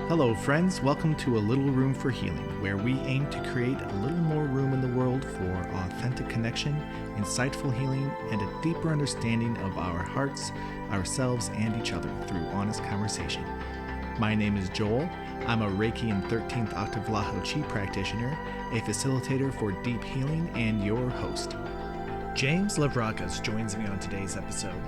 Hello, friends. Welcome to A Little Room for Healing, where we aim to create a little more room in the world for authentic connection, insightful healing, and a deeper understanding of our hearts, ourselves, and each other through honest conversation. My name is Joel. I'm a Reiki and 13th octave Laho Chi practitioner, a facilitator for deep healing, and your host. James Lavrakas joins me on today's episode.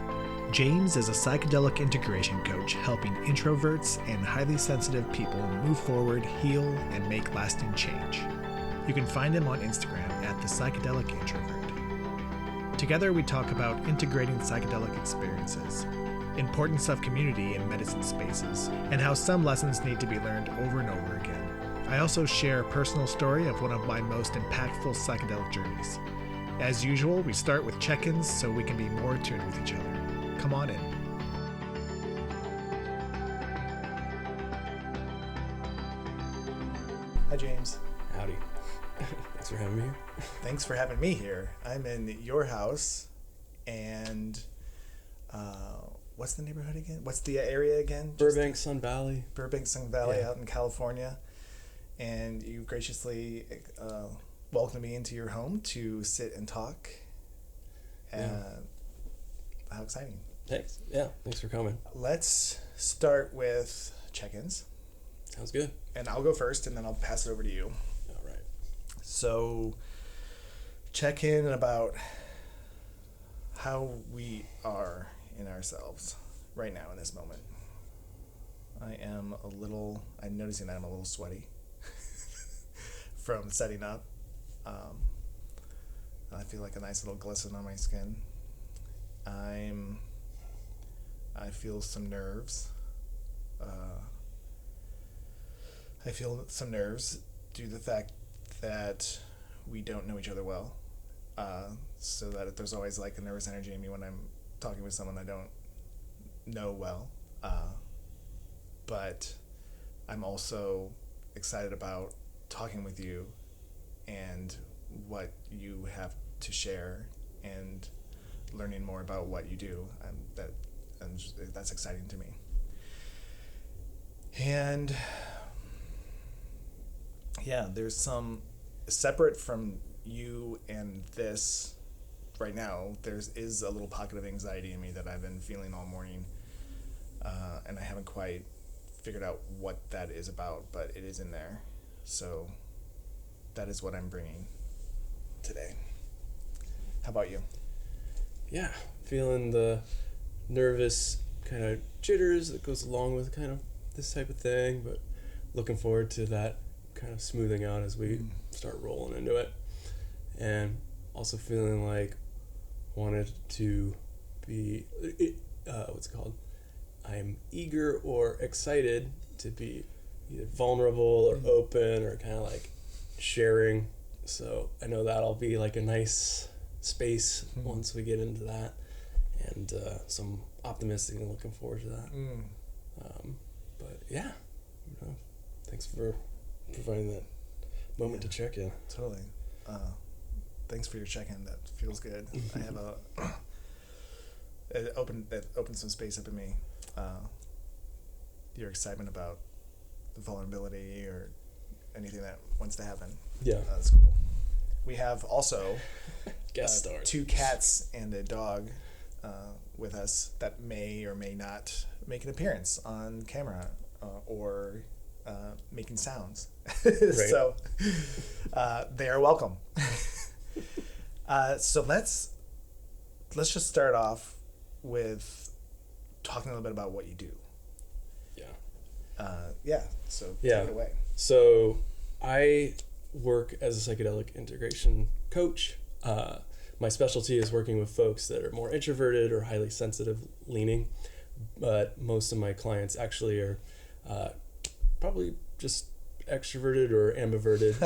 James is a psychedelic integration coach helping introverts and highly sensitive people move forward, heal, and make lasting change. You can find him on Instagram at the Psychedelic Introvert. Together we talk about integrating psychedelic experiences, importance of community in medicine spaces, and how some lessons need to be learned over and over again. I also share a personal story of one of my most impactful psychedelic journeys. As usual, we start with check-ins so we can be more attuned with each other. Come on in. Hi, James. Howdy. Thanks for having me here. Thanks for having me here. I'm in your house, and what's the neighborhood again? What's the area again? Burbank, Sun Valley. Burbank, Sun Valley, out in California. And you graciously welcomed me into your home to sit and talk. How exciting. Thanks. Yeah, thanks for coming. Let's start with check-ins. Sounds good. And I'll go first, and then I'll pass it over to you. All right. So, check in about how we are in ourselves right now in this moment. I'm noticing that I'm a little sweaty from setting up. I feel like a nice little glisten on my skin. I feel some nerves. I feel some nerves due to the fact that we don't know each other well. So that there's always like a nervous energy in me when I'm talking with someone I don't know well. But I'm also excited about talking with you and what you have to share and learning more about what you do. That's exciting to me. And yeah, there's some separate from you and this right now. Is a little pocket of anxiety in me that I've been feeling all morning, and I haven't quite figured out what that is about, but it is in there. So that is what I'm bringing today. How about you? Yeah, feeling the nervous kind of jitters that goes along with kind of this type of thing, but looking forward to that kind of smoothing out as we start rolling into it. And also feeling like wanted to be, I'm eager or excited to be either vulnerable or open or kind of like sharing. So I know that'll be like a nice space once we get into that, and so I'm optimistic and looking forward to that. But yeah, thanks for providing that moment to check in. Totally. Thanks for your check-in. That feels good. I have it opened some space up in me. Your excitement about the vulnerability or anything that wants to happen. Yeah, that's cool. We have also guest stars. 2 cats and a dog with us that may or may not make an appearance on camera or making sounds. Right. So they are welcome. So let's just start off with talking a little bit about what you do. So take it away. So I work as a psychedelic integration coach. My specialty is working with folks that are more introverted or highly sensitive leaning, but most of my clients actually are probably just extroverted or ambiverted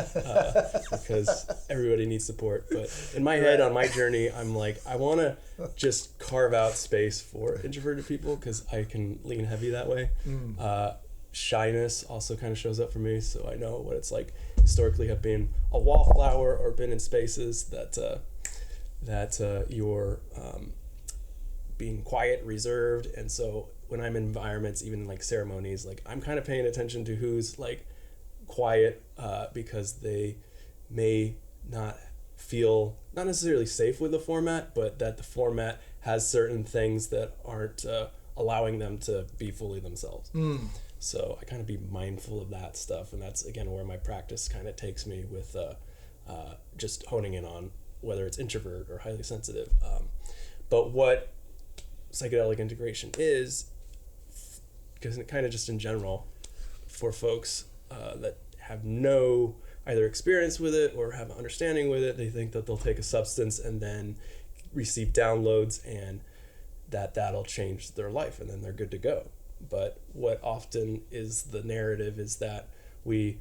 because everybody needs support. But in my head, on my journey, I'm like, I want to just carve out space for introverted people because I can lean heavy that way. Shyness also kind of shows up for me, so I know what it's like historically have been a wallflower or been in spaces that you're being quiet, reserved, and so when I'm in environments, even in like ceremonies, like I'm kind of paying attention to who's like quiet, because they may not feel not necessarily safe with the format, but that the format has certain things that aren't allowing them to be fully themselves. So I kind of be mindful of that stuff, and that's again where my practice kind of takes me with just honing in on whether it's introvert or highly sensitive. But what psychedelic integration is, because kind of just in general, for folks that have no either experience with it or have an understanding with it, they think that they'll take a substance and then receive downloads and that'll change their life and then they're good to go. But what often is the narrative is that we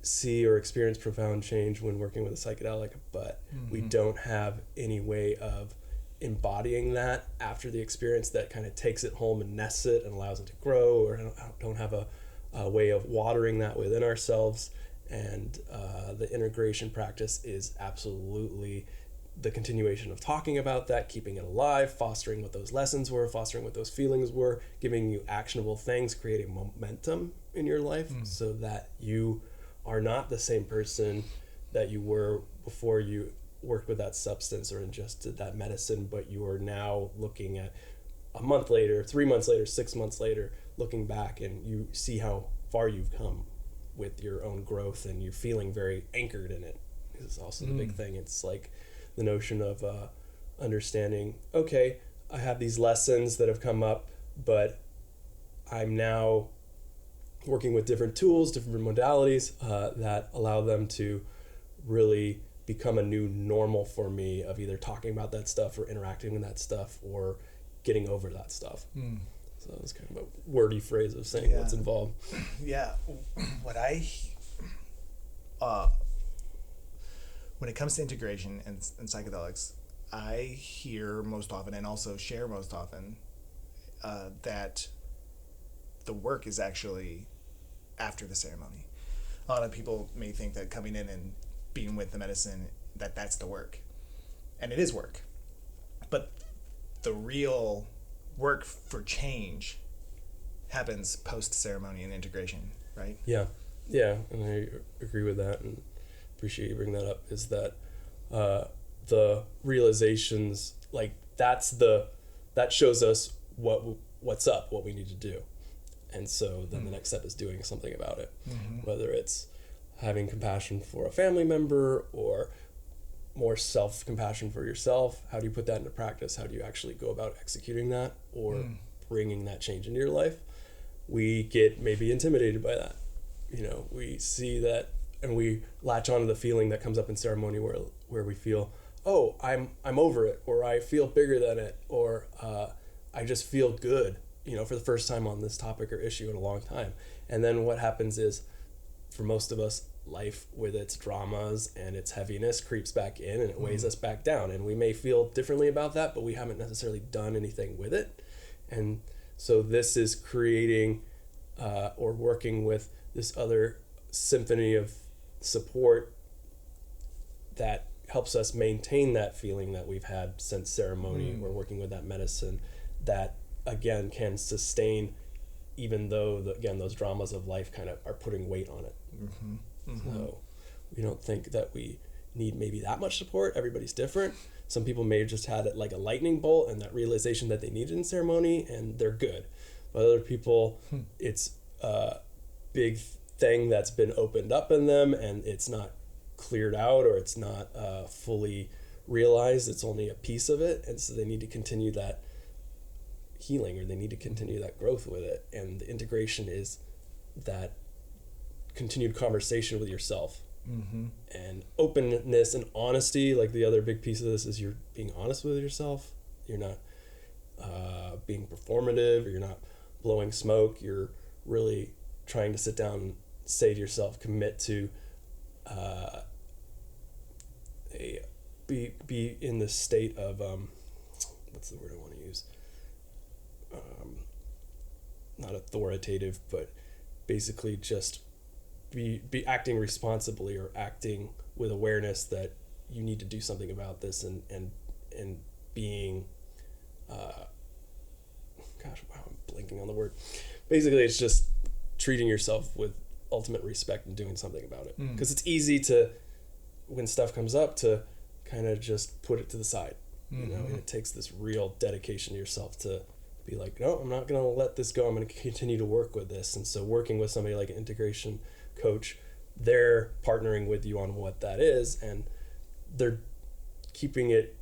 see or experience profound change when working with a psychedelic, but we don't have any way of embodying that after the experience that kind of takes it home and nests it and allows it to grow, or don't have a way of watering that within ourselves. And the integration practice is absolutely the continuation of talking about that, keeping it alive, fostering what those lessons were, fostering what those feelings were, giving you actionable things, creating momentum in your life so that you are not the same person that you were before you worked with that substance or ingested that medicine, but you are now looking at a month later, 3 months later, 6 months later, looking back, and you see how far you've come with your own growth, and you're feeling very anchored in it. This is also the big thing. It's like the notion of understanding, okay, I have these lessons that have come up, but I'm now working with different tools, different modalities that allow them to really become a new normal for me of either talking about that stuff or interacting with that stuff or getting over that stuff. So it's kind of a wordy phrase of saying what's involved. Yeah. What when it comes to integration and psychedelics, I hear most often and also share most often that the work is actually after the ceremony. A lot of people may think that coming in and being with the medicine, that's the work. And it is work. But the real work for change happens post-ceremony and integration, right? Yeah, and I agree with that and appreciate you bringing that up, is that the realizations, like that shows us what's up, what we need to do. And so then the next step is doing something about it, whether it's having compassion for a family member or more self-compassion for yourself. How do you put that into practice? How do you actually go about executing that or bringing that change into your life? We get maybe intimidated by that. We see that and we latch onto the feeling that comes up in ceremony where we feel, oh, I'm over it, or I feel bigger than it, or I just feel good, for the first time on this topic or issue in a long time. And then what happens is, for most of us, life with its dramas and its heaviness creeps back in and it weighs us back down, and we may feel differently about that, but we haven't necessarily done anything with it. And so this is creating or working with this other symphony of support that helps us maintain that feeling that we've had since ceremony. We're working with that medicine that again can sustain, even though those dramas of life kind of are putting weight on it. So we don't think that we need maybe that much support. Everybody's different. Some people may have just had it like a lightning bolt and that realization that they needed in ceremony and they're good. But other people, it's a big thing that's been opened up in them and it's not cleared out, or it's not fully realized. It's only a piece of it. And so they need to continue that healing, or they need to continue that growth with it. And the integration is that continued conversation with yourself and openness and honesty. Like the other big piece of this is you're being honest with yourself. You're not being performative, or you're not blowing smoke. You're really trying to sit down and say to yourself, commit to be in the state of what's the word I want to use? Not authoritative, but basically just be acting responsibly, or acting with awareness that you need to do something about this, and being wow, I'm blanking on the word. Basically, it's just treating yourself with ultimate respect and doing something about it. Because it's easy to, when stuff comes up, to kind of just put it to the side, you know, and it takes this real dedication to yourself to be like, no, I'm not going to let this go. I'm going to continue to work with this. And so working with somebody like an integration coach, they're partnering with you on what that is, and they're keeping it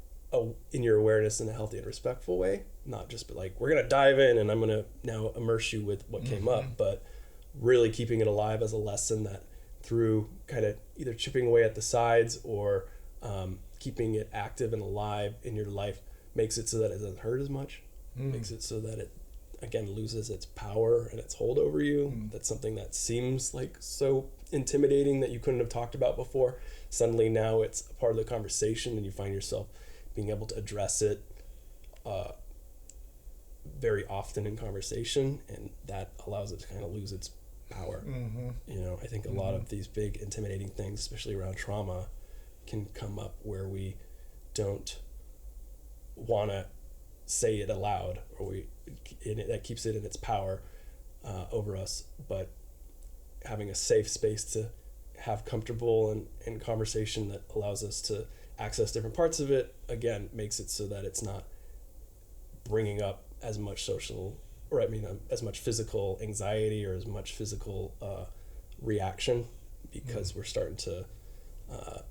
in your awareness in a healthy and respectful way, not just be like, we're going to dive in and I'm going to now immerse you with what came up, but really keeping it alive as a lesson that through kind of either chipping away at the sides or keeping it active and alive in your life makes it so that it doesn't hurt as much, makes it so that it, again, loses its power and its hold over you. That's something that seems like so intimidating that you couldn't have talked about before. Suddenly now it's a part of the conversation, and you find yourself being able to address it very often in conversation, and that allows it to kind of lose its power. You know, I think a lot of these big intimidating things, especially around trauma, can come up where we don't want to say it aloud, or that keeps it in its power over us. But having a safe space to have comfortable and conversation that allows us to access different parts of it, again, makes it so that it's not bringing up as much as much physical anxiety or as much physical reaction, because we're starting to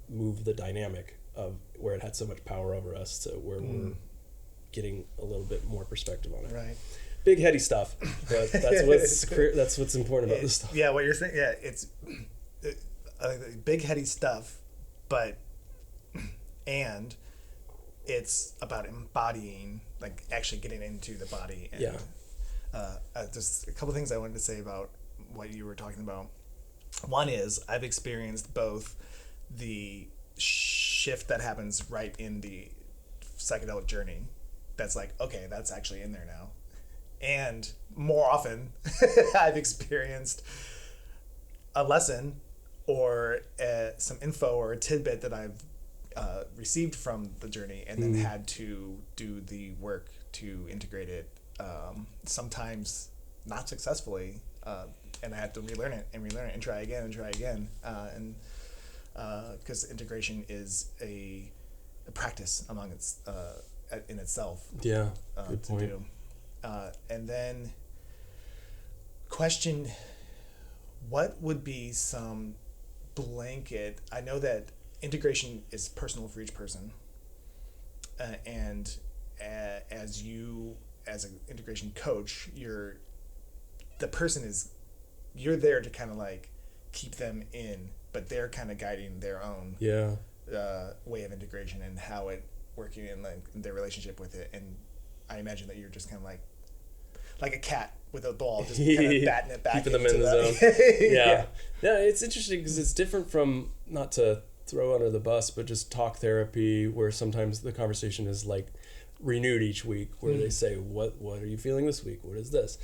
move the dynamic of where it had so much power over us to where we're getting a little bit more perspective on it. Right. Big heady stuff, but that's what's important about this stuff. Yeah, what you're saying. Yeah, it's big heady stuff, but and it's about embodying, like actually getting into the body. And, just a couple things I wanted to say about what you were talking about. One is I've experienced both the shift that happens right in the psychedelic journey. That's like, okay, that's actually in there now. And more often, I've experienced a lesson or some info or a tidbit that I've received from the journey, and then had to do the work to integrate it, sometimes not successfully, and I had to relearn it and try again, and because integration is a practice among its in itself. Yeah, good point. Do. And then question, what would be some blanket, I know that integration is personal for each person, and as an integration coach, you're there to kind of like keep them in, but they're kind of guiding their own way of integration and how it working in like their relationship with it. And I imagine that you're just kind of like a cat with a ball, just kind of batting it back, keeping them in the zone. Yeah, it's interesting because it's different from, not to throw under the bus, but just talk therapy, where sometimes the conversation is like renewed each week, where they say, what are you feeling this week? What is this?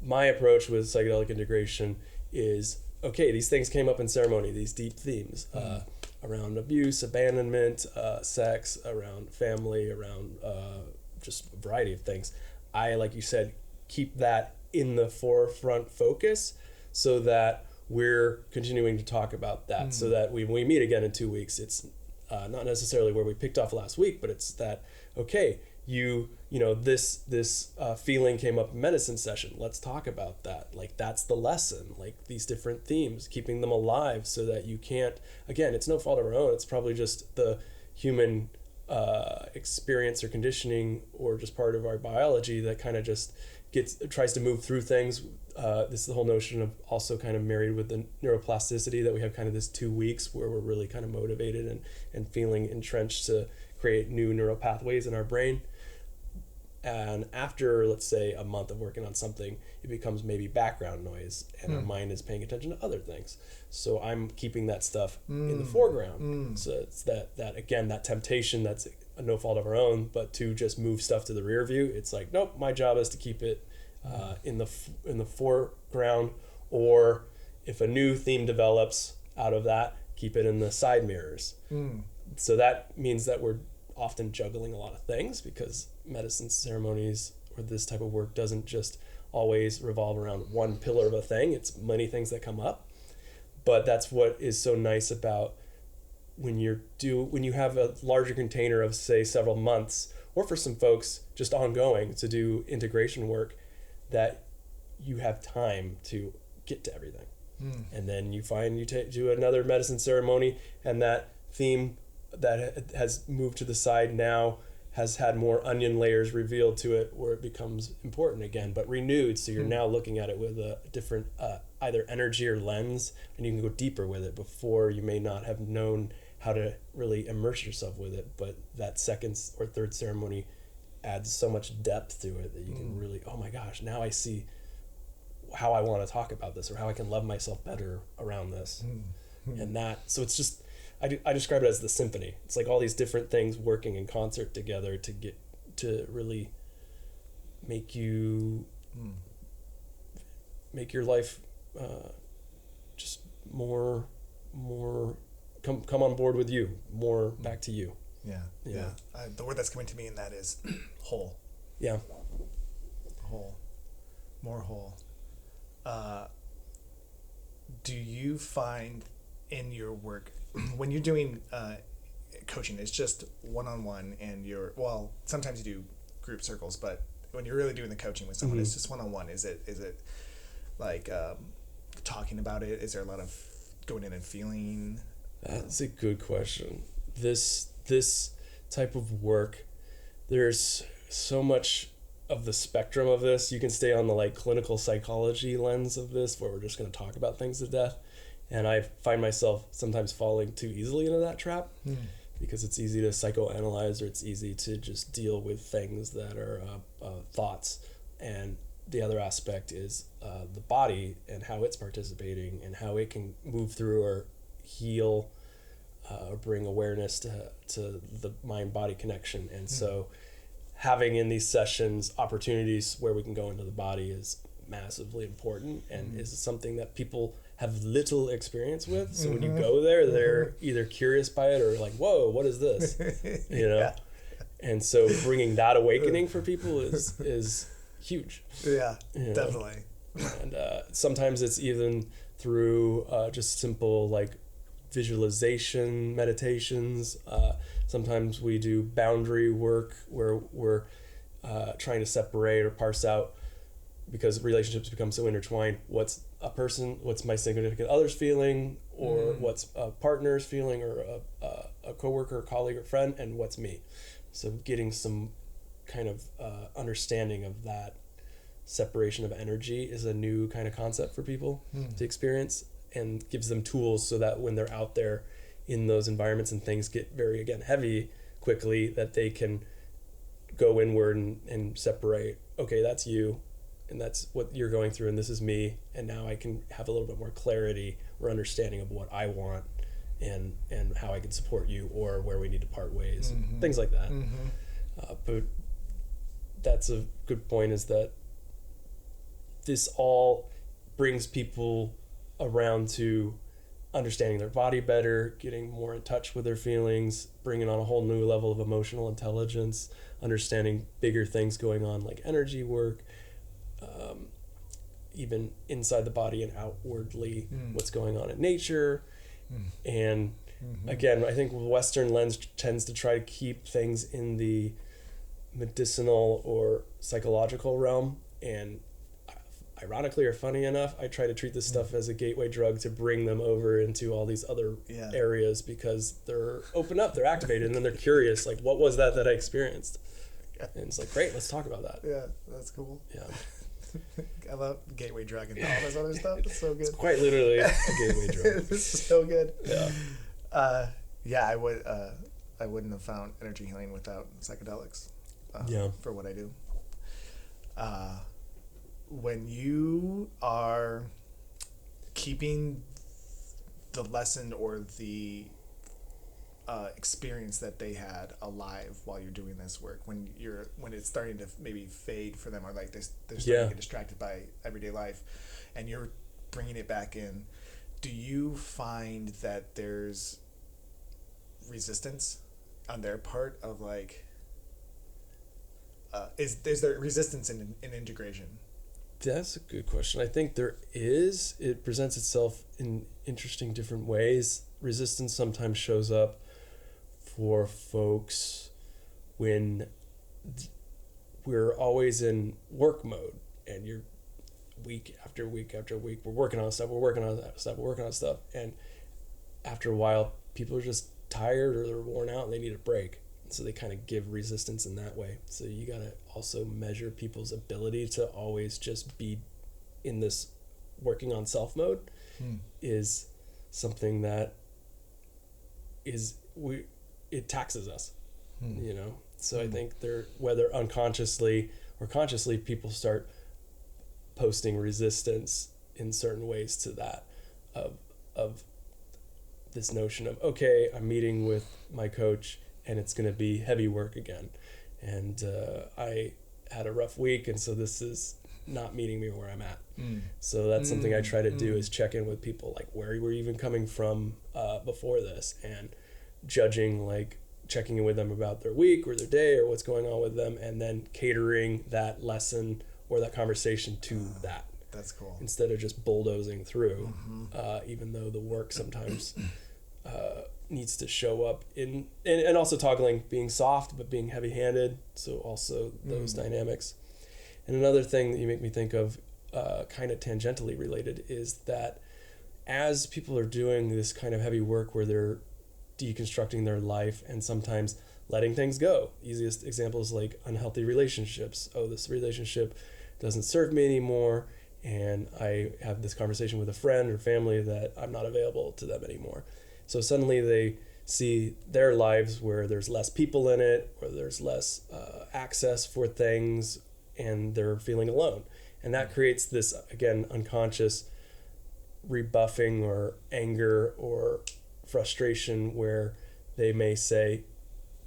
My approach with psychedelic integration is, okay, these things came up in ceremony, these deep themes around abuse, abandonment, sex, around family, around just a variety of things. I, like you said, keep that in the forefront focus so that we're continuing to talk about that, so that when we meet again in 2 weeks, it's not necessarily where we picked off last week, but it's that, okay, you know, this feeling came up in medicine session. Let's talk about that. Like, that's the lesson, like these different themes, keeping them alive so that you can't, again, it's no fault of our own. It's probably just the human experience or conditioning, or just part of our biology that kind of just tries to move through things. This is the whole notion of also kind of married with the neuroplasticity, that we have kind of this 2 weeks where we're really kind of motivated and feeling entrenched to create new neural pathways in our brain. And after, let's say, a month of working on something, it becomes maybe background noise, and our mind is paying attention to other things. So I'm keeping that stuff in the foreground. So it's that again, that temptation that's no fault of our own, but to just move stuff to the rear view. It's like, nope, my job is to keep it in the foreground, or if a new theme develops out of that, keep it in the side mirrors. So that means that we're often juggling a lot of things, because medicine ceremonies or this type of work doesn't just always revolve around one pillar of a thing. It's many things that come up. But that's what is so nice about when you have a larger container of, say, several months, or for some folks just ongoing to do integration work, that you have time to get to everything. And then you find do another medicine ceremony, and that theme that has moved to the side now has had more onion layers revealed to it, where it becomes important again, but renewed. So you're now looking at it with a different either energy or lens, and you can go deeper with it. Before, you may not have known how to really immerse yourself with it, but that second or third ceremony adds so much depth to it that you can really, oh my gosh, now I see how I want to talk about this, or how I can love myself better around this. And so it's just, I describe it as the symphony. It's like all these different things working in concert together to get to really make your life just more come on board with you, more back to you. Yeah. The word that's coming to me in that is whole. Yeah. Whole. More whole. Do you find in your work, when you're doing coaching, it's just one-on-one, and sometimes you do group circles, but when you're really doing the coaching with someone, it's just one-on-one. Is it like talking about it? Is there a lot of going in and feeling? That's a good question. This type of work, there's so much of the spectrum of this. You can stay on the like clinical psychology lens of this, where we're just going to talk about things to death, and I find myself sometimes falling too easily into that trap, because it's easy to psychoanalyze, or it's easy to just deal with things that are thoughts. And the other aspect is the body and how it's participating, and how it can move through or heal or bring awareness to the mind-body connection. And so having in these sessions opportunities where we can go into the body is massively important, and is something that people have little experience with. So when you go there, they're either curious by it or like, whoa, what is this? You know? Yeah. And so bringing that awakening for people is huge. Yeah, definitely. And sometimes it's even through just simple like visualization meditations. Sometimes we do boundary work where we're trying to separate or parse out, because relationships become so intertwined, what's my significant other's feeling, or what's a partner's feeling, or a coworker, colleague, or friend, and what's me. So getting some kind of understanding of that separation of energy is a new kind of concept for people to experience, and gives them tools so that when they're out there in those environments and things get very, again, heavy quickly, that they can go inward and separate, okay, that's you, and that's what you're going through, and this is me, and now I can have a little bit more clarity or understanding of what I want, and how I can support you, or where we need to part ways, things like that. But that's a good point, is that this all brings people around to understanding their body better, getting more in touch with their feelings, bringing on a whole new level of emotional intelligence, understanding bigger things going on like energy work, even inside the body and outwardly, what's going on in nature. And again, I think Western lens tends to try to keep things in the medicinal or psychological realm, and ironically or funny enough, I try to treat this stuff as a gateway drug to bring them over into all these other areas, because they're open up, they're activated, and then they're curious, like, what was that I experienced? And it's like, great, let's talk about that. Yeah, that's cool. Yeah. I love gateway drug and all this other stuff. It's so good. It's quite literally a gateway drug. It's so good. Yeah. I wouldn't have found energy healing without psychedelics. For what I do. When you are keeping the lesson or the experience that they had alive while you're doing this work, when it's starting to maybe fade for them, or like they're starting to get distracted by everyday life, and you're bringing it back in, do you find that there's resistance on their part of like, is there resistance in integration? That's a good question. I think there is. It presents itself in interesting different ways. Resistance sometimes shows up for folks when we're always in work mode, and you're week after week after week, we're working on stuff, and after a while, people are just tired or they're worn out and they need a break. So they kind of give resistance in that way. So you got to also measure people's ability to always just be in this working on self mode is something that it taxes us, you know? So I think whether unconsciously or consciously, people start posting resistance in certain ways to that of this notion of, okay, I'm meeting with my coach and it's going to be heavy work again. And I had a rough week, and so this is not meeting me where I'm at. So that's something I try to do is check in with people, like, where were you even coming from before this? And judging, like, checking in with them about their week or their day or what's going on with them, and then catering that lesson or that conversation to that. That's cool. Instead of just bulldozing through, even though the work sometimes needs to show up and also toggling being soft but being heavy-handed, so also those dynamics. And another thing that you make me think of, kind of tangentially related, is that as people are doing this kind of heavy work where they're deconstructing their life and sometimes letting things go, easiest example is like unhealthy relationships. Oh, this relationship doesn't serve me anymore, and I have this conversation with a friend or family that I'm not available to them anymore. So suddenly they see their lives where there's less people in it, or there's less access for things, and they're feeling alone. And that creates this, again, unconscious rebuffing or anger or frustration where they may say,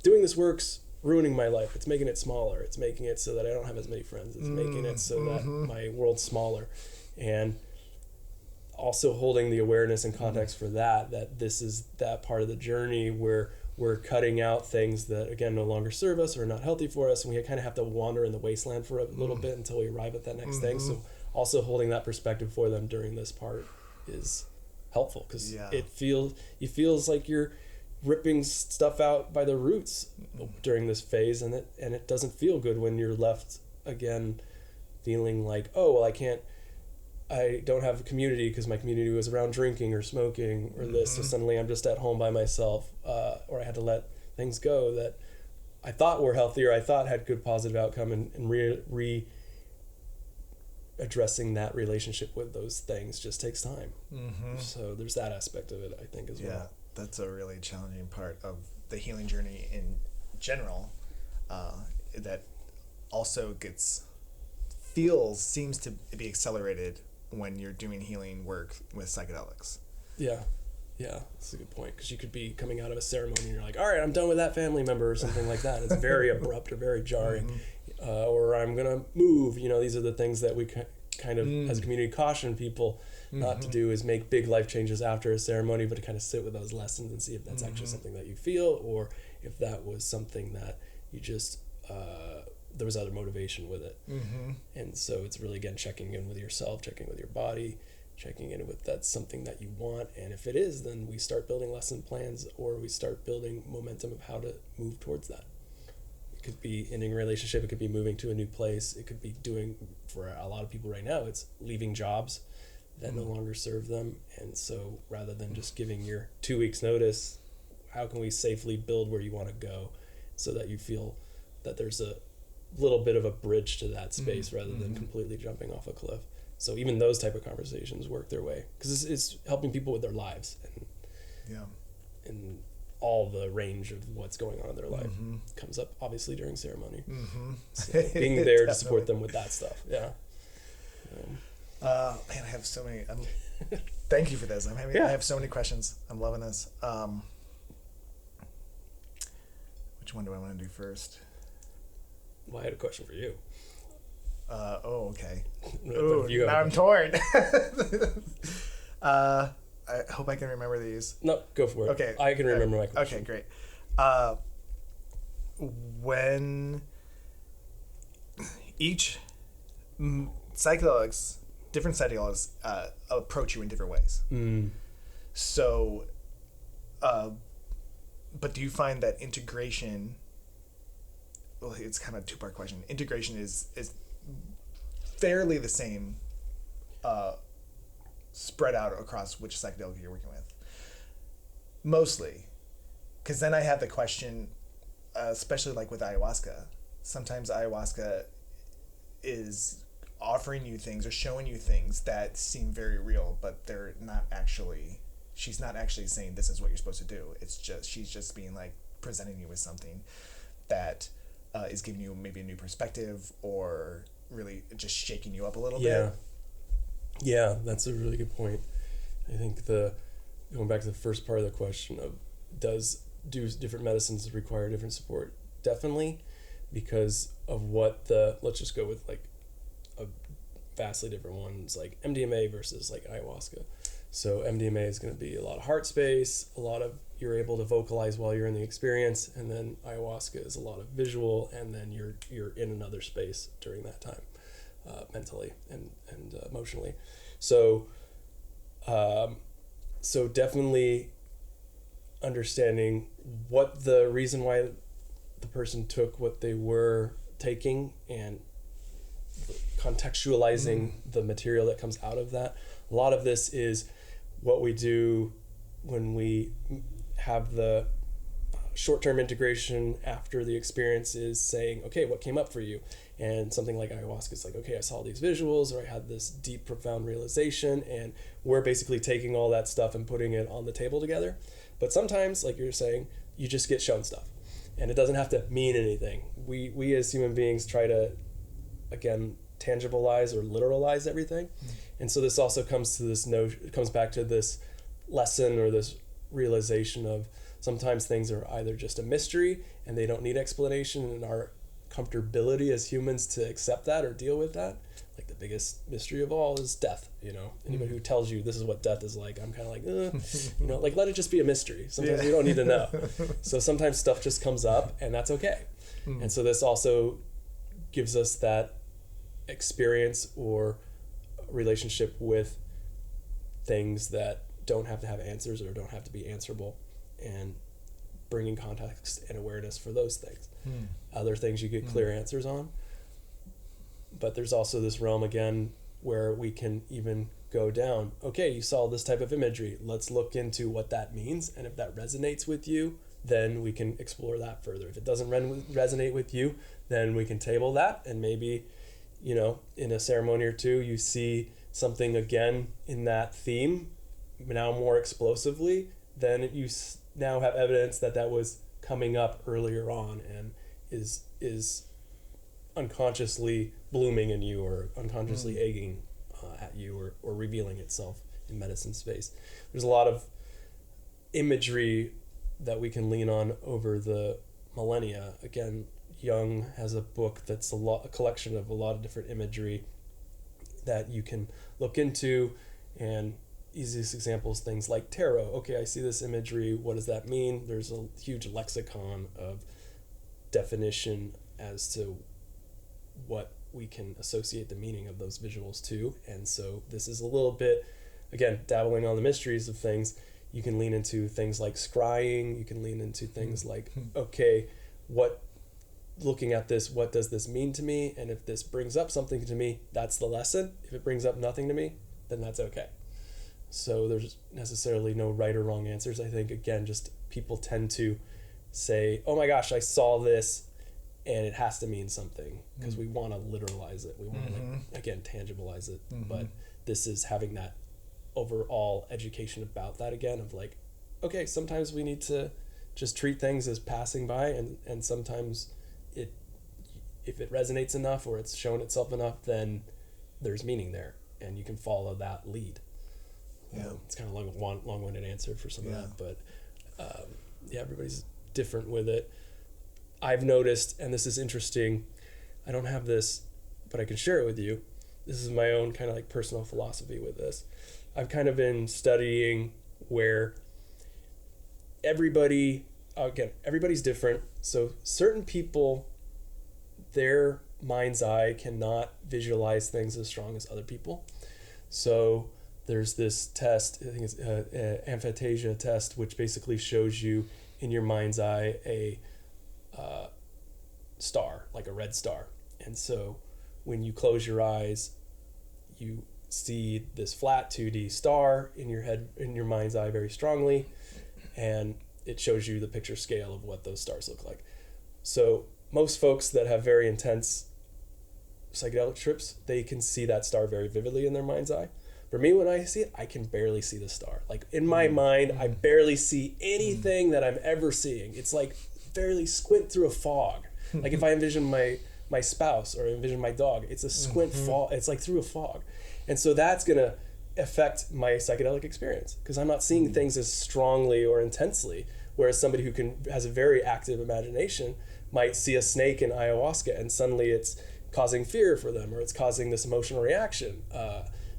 doing this work's ruining my life. It's making it smaller. It's making it so that I don't have as many friends. It's making it so that my world's smaller. And also holding the awareness and context for that this is that part of the journey where we're cutting out things that, again, no longer serve us or are not healthy for us, and we kind of have to wander in the wasteland for a little bit until we arrive at that next thing. So also holding that perspective for them during this part is helpful, because it feels like you're ripping stuff out by the roots during this phase, and it doesn't feel good when you're left again feeling like, oh, well, I don't have a community because my community was around drinking or smoking or this, so suddenly I'm just at home by myself, or I had to let things go that I thought were healthy or I thought had good positive outcome, and addressing that relationship with those things just takes time. So there's that aspect of it, I think, as well. Yeah, that's a really challenging part of the healing journey in general, that also seems to be accelerated when you're doing healing work with psychedelics. Yeah, that's a good point, because you could be coming out of a ceremony and you're like, all right, I'm done with that family member or something like that. It's very abrupt or very jarring. Or I'm going to move. These are the things that we kind of, as a community, caution people not to do, is make big life changes after a ceremony, but to kind of sit with those lessons and see if that's actually something that you feel, or if that was something that you just, there was other motivation with it. And so it's really, again, checking in with yourself, checking with your body, checking in with that's something that you want. And if it is, then we start building lesson plans, or we start building momentum of how to move towards that. It could be ending a relationship, it could be moving to a new place, it could be doing, for a lot of people right now, it's leaving jobs that no longer serve them. And so rather than just giving your 2 weeks notice, how can we safely build where you want to go so that you feel that there's a little bit of a bridge to that space rather than completely jumping off a cliff. So even those type of conversations work their way, because it's helping people with their lives and all the range of what's going on in their life comes up obviously during ceremony. So being there to support them with that stuff. Man, I have so many. Thank you for this. I have so many questions. I'm loving this. Which one do I want to do first? Well, I had a question for you. Okay. Now I'm torn. I hope I can remember these. No, go for it. Okay. I can remember my question. Okay, great. When each different psychedelics approach you in different ways. So, but do you find that integration, well, it's kind of a two-part question. Integration is fairly the same, spread out across which psychedelic you're working with? Mostly. Because then I have the question, especially like with ayahuasca, sometimes ayahuasca is offering you things or showing you things that seem very real, but they're not actually, she's not actually saying this is what you're supposed to do. It's just, she's just being like presenting you with something that is giving you maybe a new perspective or really just shaking you up a little bit. Yeah, that's a really good point. I think going back to the first part of the question of do different medicines require different support? Definitely, because of let's just go with like a vastly different ones, like MDMA versus like ayahuasca. So MDMA is going to be a lot of heart space, a lot of you're able to vocalize while you're in the experience, and then ayahuasca is a lot of visual, and then you're in another space during that time, mentally and emotionally. So definitely understanding what the reason why the person took what they were taking and contextualizing the material that comes out of that. A lot of this is what we do when we have the short-term integration after the experience is saying, okay, what came up for you? And something like ayahuasca is like, okay, I saw these visuals, or I had this deep, profound realization, and we're basically taking all that stuff and putting it on the table together. But sometimes, like you're saying, you just get shown stuff, and it doesn't have to mean anything. We as human beings try to, again, tangibilize or literalize everything. And so this also comes to this notion, it comes back to this lesson or this realization of sometimes things are either just a mystery and they don't need explanation, and our comfortability as humans to accept that or deal with that. Like the biggest mystery of all is death, anybody who tells you this is what death is like, I'm kind of like, like let it just be a mystery. Sometimes we don't need to know. So sometimes stuff just comes up and that's okay. And so this also gives us that experience or relationship with things that don't have to have answers or don't have to be answerable, and bringing context and awareness for those things. Other things you get clear answers on, but there's also this realm again where we can even go down, okay, you saw this type of imagery, let's look into what that means, and if that resonates with you, then we can explore that further. If it doesn't resonate with you, then we can table that, and maybe in a ceremony or two you see something again in that theme, now more explosively, then you now have evidence that was coming up earlier on and is unconsciously blooming in you or unconsciously egging at you or revealing itself in medicine space. There's a lot of imagery that we can lean on over the millennia. Again, Jung has a book that's a collection of a lot of different imagery that you can look into, and easiest examples, things like tarot. Okay, I see this imagery, what does that mean? There's a huge lexicon of definition as to what we can associate the meaning of those visuals to. And so this is a little bit, again, dabbling on the mysteries of things. You can lean into things like scrying, you can lean into things like, okay, looking at this, what does this mean to me? And if this brings up something to me, that's the lesson. If it brings up nothing to me, then that's okay. So there's necessarily no right or wrong answers. I think, again, just people tend to say, oh my gosh, I saw this and it has to mean something, because we want to literalize it. We want to, again, tangibilize it. But this is having that overall education about that again of like, okay, sometimes we need to just treat things as passing by, and sometimes if it resonates enough or it's shown itself enough, then there's meaning there and you can follow that lead. It's kind of a long-winded answer for some of that, but everybody's different with it. I've noticed, and this is interesting, I don't have this, but I can share it with you. This is my own kind of like personal philosophy with this. I've kind of been studying where everybody's different. So certain people, their mind's eye cannot visualize things as strong as other people. So there's this test, I think it's aphantasia test, which basically shows you in your mind's eye a star, like a red star. And so when you close your eyes, you see this flat 2D star in your head, in your mind's eye, very strongly, and it shows you the picture scale of what those stars look like. So most folks that have very intense psychedelic trips, they can see that star very vividly in their mind's eye. For me, when I see it, I can barely see the star. Like in my mind, I barely see anything that I'm ever seeing. It's like barely squint through a fog. Like if I envision my spouse or envision my dog, it's a squint fog. It's like through a fog. And so that's going to affect my psychedelic experience because I'm not seeing things as strongly or intensely, whereas somebody who has a very active imagination might see a snake in ayahuasca and suddenly it's causing fear for them, or it's causing this emotional reaction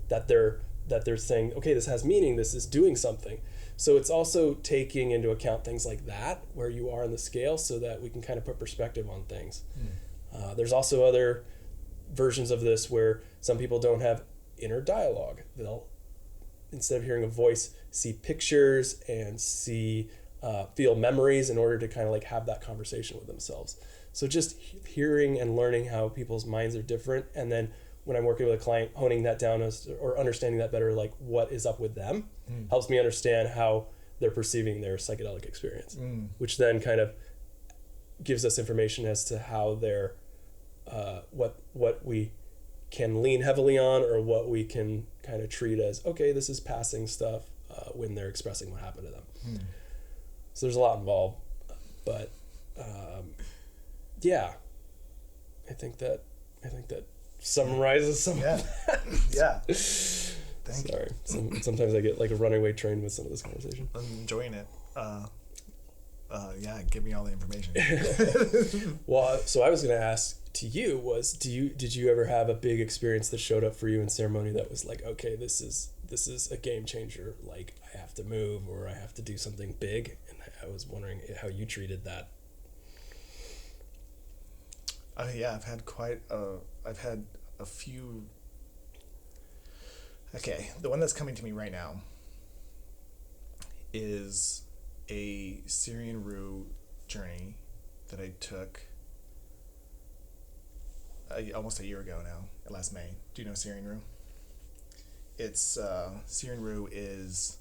that they're saying, okay, this has meaning, this is doing something. So it's also taking into account things like that, where you are on the scale, so that we can kind of put perspective on things. There's also other versions of this where some people don't have inner dialogue. They'll, instead of hearing a voice, see pictures and feel memories in order to kind of like have that conversation with themselves. So just hearing and learning how people's minds are different, and then when I'm working with a client, honing that down or understanding that better, like what is up with them, helps me understand how they're perceiving their psychedelic experience, which then kind of gives us information as to how they're, what we can lean heavily on, or what we can kind of treat as, okay, this is passing stuff when they're expressing what happened to them. So there's a lot involved, but yeah, I think that summarizes some of that. Yeah. Thank you. Sorry. Sometimes I get like a runaway train with some of this conversation. I'm enjoying it. Yeah, give me all the information. Well, so I was going to ask to you was, did you ever have a big experience that showed up for you in ceremony that was like, okay, this is a game changer, like I have to move or I have to do something big? And I was wondering how you treated that. Yeah, I've had a few. Okay, the one that's coming to me right now is a Syrian Rue journey that I took almost a year ago now, last May. Do you know Syrian Rue? It's Syrian Rue is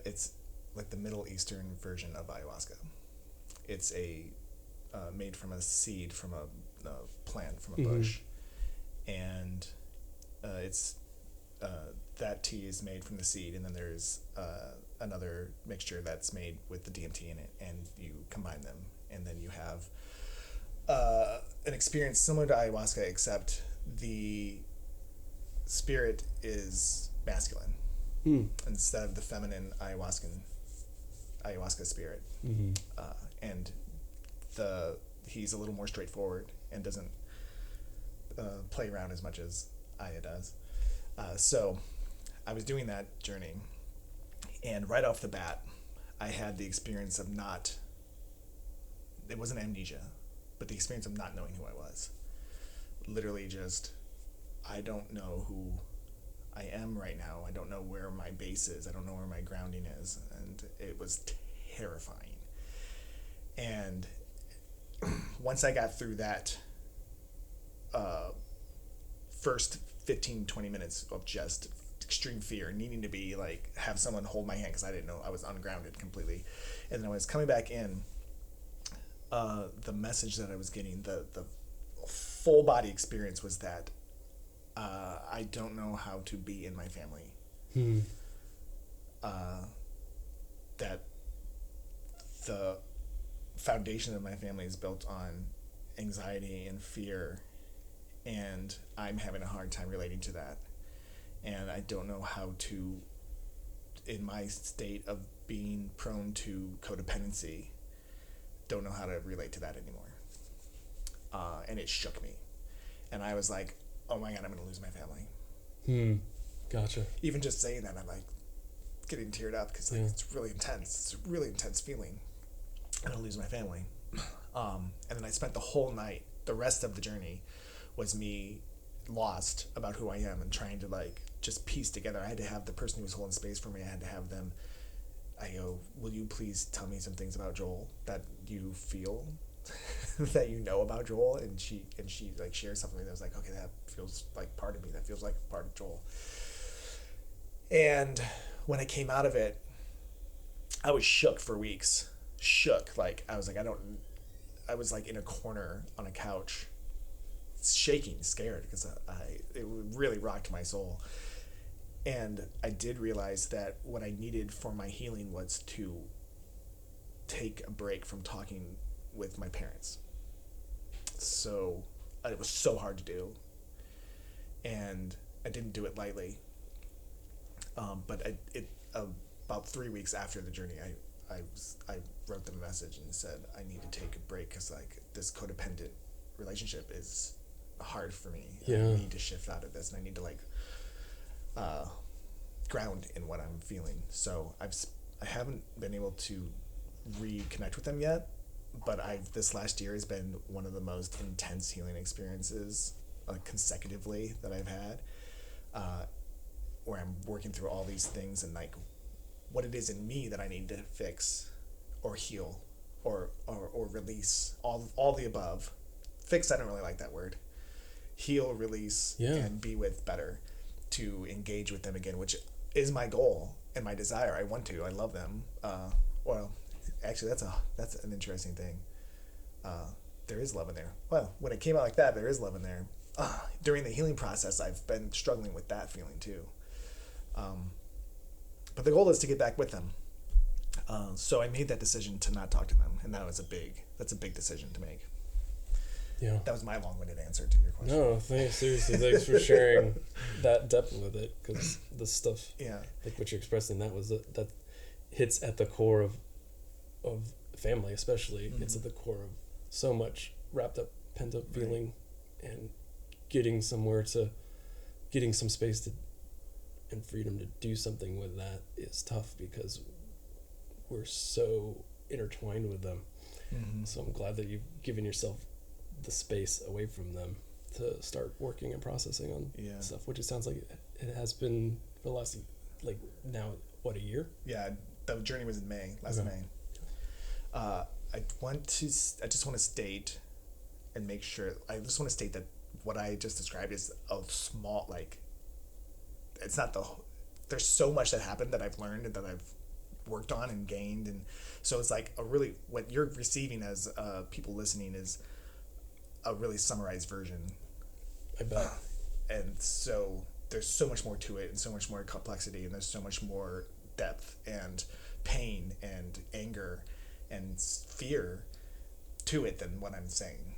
it's like the Middle Eastern version of ayahuasca. It's made from a seed from a plant from a bush, and it's that tea is made from the seed, and then there's another mixture that's made with the DMT in it, and you combine them, and then you have an experience similar to ayahuasca, except the spirit is masculine instead of the feminine ayahuasca spirit, and he's a little more straightforward and doesn't play around as much as Aya does. So I was doing that journey, and right off the bat, I had the experience of it wasn't amnesia, but the experience of not knowing who I was. Literally just, I don't know who I am right now. I don't know where my base is. I don't know where my grounding is. And it was terrifying. And once I got through that first 15-20 minutes of just extreme fear, needing to be like, have someone hold my hand because I didn't know, I was ungrounded completely. And then I was coming back in, the message that I was getting, the full body experience was that I don't know how to be in my family. That the foundation of my family is built on anxiety and fear, and I'm having a hard time relating to that. And I don't know how to, in my state of being prone to codependency, don't know how to relate to that anymore. And it shook me. And I was like, oh my God, I'm going to lose my family. Gotcha. Even just saying that, I'm like getting teared up because it's really intense. It's a really intense feeling. I'm going to lose my family. And then I spent the whole night the rest of the journey was me lost about who I am and trying to like just piece together. I had to have the person who was holding space for me. I had to have them. I go, will you please tell me some things about Joel that you feel that you know about Joel? And she like shared something that was like, okay, that feels like part of me. That feels like part of Joel. And when I came out of it, I was shook for weeks. Shook. Like I was like, I was like in a corner on a couch, shaking, scared, because it really rocked my soul. And I did realize that what I needed for my healing was to take a break from talking with my parents. So it was so hard to do, and I didn't do it lightly. But about 3 weeks after the journey, I wrote them a message and said I need to take a break because like this codependent relationship is hard for me. Yeah. I need to shift out of this, and I need to like ground in what I'm feeling. So I haven't been able to reconnect with them yet, but this last year has been one of the most intense healing experiences consecutively that I've had, where I'm working through all these things and like what it is in me that I need to fix or heal or release, all the above. Fix, I don't really like that word. Heal, release, and be with better, to engage with them again, which is my goal and my desire. I want to. I love them. Well, actually, that's an interesting thing. There is love in there. Well, when it came out like that, there is love in there. During the healing process, I've been struggling with that feeling too. But the goal is to get back with them. So I made that decision to not talk to them, and that's a big decision to make. Yeah. That was my long-winded answer to your question. No, thanks. Seriously, thanks for sharing that depth with it, because the stuff, like what you're expressing, that hits at the core of family, especially. Mm-hmm. It's at the core of so much wrapped up, pent up feeling, and getting some space to and freedom to do something with that is tough because we're so intertwined with them. Mm-hmm. So I'm glad that you've given yourself the space away from them to start working and processing on stuff, which it sounds like it has been for the last, like, now, what, a year? Yeah, the journey was in last May. I just want to state and make sure, I just want to state that what I just described is a small, like, it's not there's so much that happened that I've learned and that I've worked on and gained, and so it's like what you're receiving as people listening is a really summarized version. I bet. And so there's so much more to it, and so much more complexity, and there's so much more depth and pain and anger and fear to it than what I'm saying.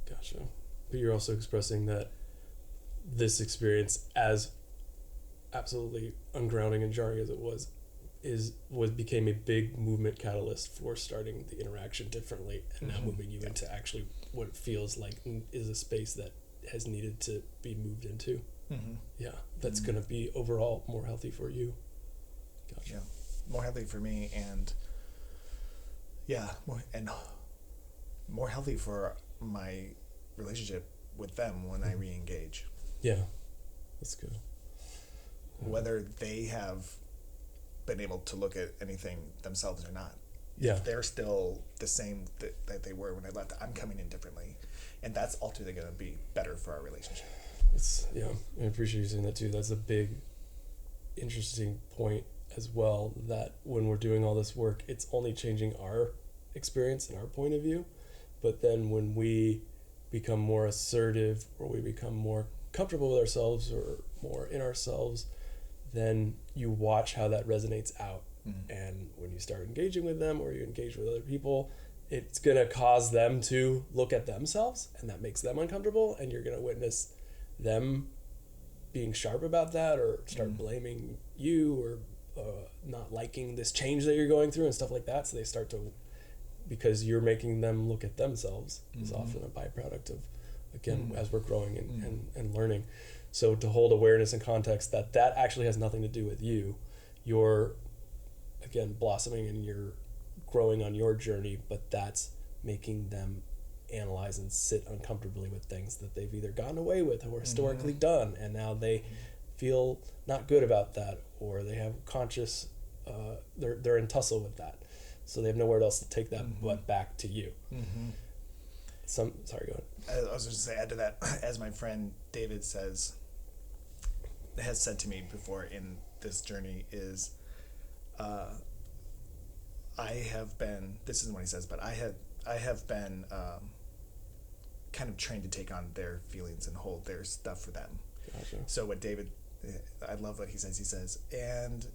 Gotcha. But you're also expressing that this experience, as absolutely ungrounding and jarring as it became a big movement catalyst for starting the interaction differently, and now moving you into actually what it feels like is a space that has needed to be moved into. Mm-hmm. Yeah, that's going to be overall more healthy for you. Gotcha. Yeah, more healthy for me, and more healthy for my relationship with them when I re-engage. Yeah, that's good. Whether they have been able to look at anything themselves or not. Yeah. If they're still the same that they were when I left, I'm coming in differently. And that's ultimately going to be better for our relationship. I appreciate you saying that too. That's a big, interesting point as well, that when we're doing all this work, it's only changing our experience and our point of view. But then when we become more assertive, or we become more comfortable with ourselves or more in ourselves, then you watch how that resonates out. Mm-hmm. And when you start engaging with them, or you engage with other people, it's going to cause them to look at themselves, and that makes them uncomfortable, and you're going to witness them being sharp about that, or start blaming you, or not liking this change that you're going through and stuff like that. So they start to, because you're making them look at themselves, is often a byproduct of, again, as we're growing and learning. So to hold awareness and context that actually has nothing to do with you. You're, again, blossoming and you're growing on your journey, but that's making them analyze and sit uncomfortably with things that they've either gotten away with or historically done, and now they feel not good about that, or they have conscious they're in tussle with that, so they have nowhere else to take that but back to you. Sorry, go ahead. I was just going to add to that, as my friend David has said to me before in this journey, is this isn't what he says, but I have been kind of trained to take on their feelings and hold their stuff for them. Gotcha. So what David, I love what he says, and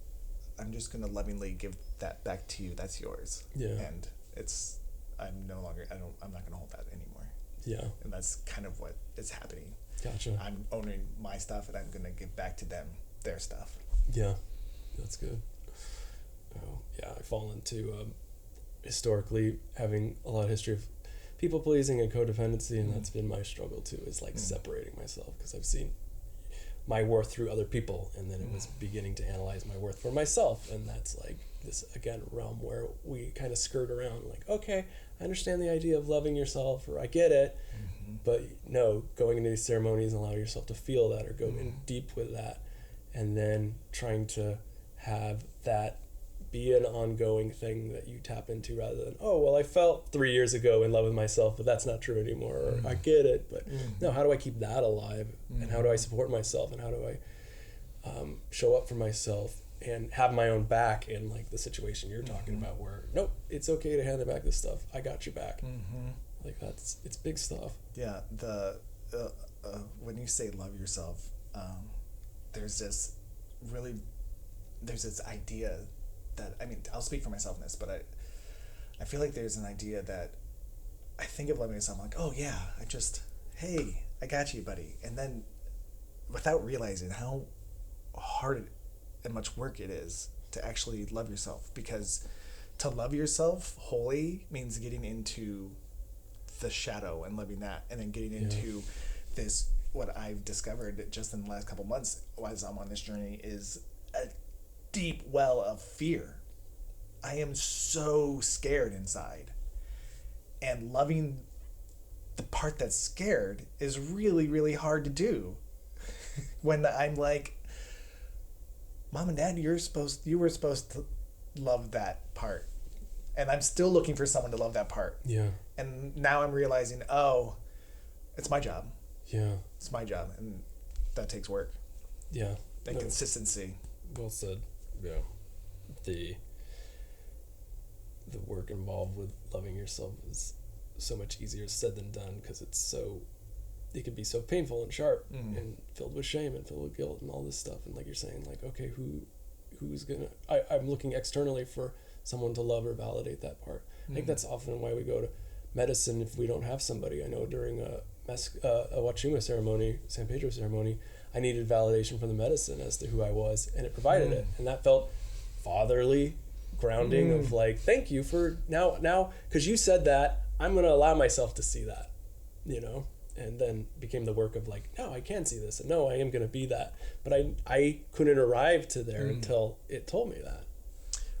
I'm just going to lovingly give that back to you. That's yours. Yeah. And I'm not going to hold that anymore. Yeah. And that's kind of what is happening. Gotcha. I'm owning my stuff, and I'm going to give back to them their stuff. Yeah. That's good. Oh, yeah. I fall into historically having a lot of history of people pleasing and codependency, and that's been my struggle too, is like separating myself, because I've seen my worth through other people, and then it was beginning to analyze my worth for myself, and that's like this again realm where we kind of skirt around like, okay, I understand the idea of loving yourself, or I get it, but no, going into these ceremonies and allow yourself to feel that or go in deep with that, and then trying to have that be an ongoing thing that you tap into, rather than, oh, well, I felt 3 years ago in love with myself, but that's not true anymore, or I get it, but no, how do I keep that alive, and how do I support myself, and how do I show up for myself and have my own back in like the situation you're talking about, where nope, it's okay to hand back this stuff, I got you back. Like it's big stuff. Yeah, when you say love yourself, there's this idea that, I mean, I'll speak for myself in this, but I feel like there's an idea that I think of loving myself, I'm like, oh yeah, hey, I got you, buddy. And then without realizing how hard and much work it is to actually love yourself, because to love yourself wholly means getting into the shadow and loving that, and then getting into this, what I've discovered just in the last couple months as I'm on this journey, is a deep well of fear. I am so scared inside, and loving the part that's scared is really, really hard to do. When I'm like, Mom and Dad, you were supposed to love that part, and I'm still looking for someone to love that part. Yeah. And now I'm realizing, oh, it's my job. Yeah. It's my job, and that takes work. Yeah. And consistency. Well said. Yeah. The work involved with loving yourself is so much easier said than done, because it can be so painful and sharp and filled with shame and filled with guilt and all this stuff. And like you're saying, like, okay, who's gonna, I'm looking externally for someone to love or validate that part. I think that's often why we go to medicine if we don't have somebody. I know during a Wachuma ceremony, San Pedro ceremony, I needed validation from the medicine as to who I was, and it provided it. And that felt fatherly, grounding of like, thank you for now, because you said that, I'm going to allow myself to see that, and then became the work of like, no, I can see this, and no, I am going to be that. But I couldn't arrive to there until it told me that.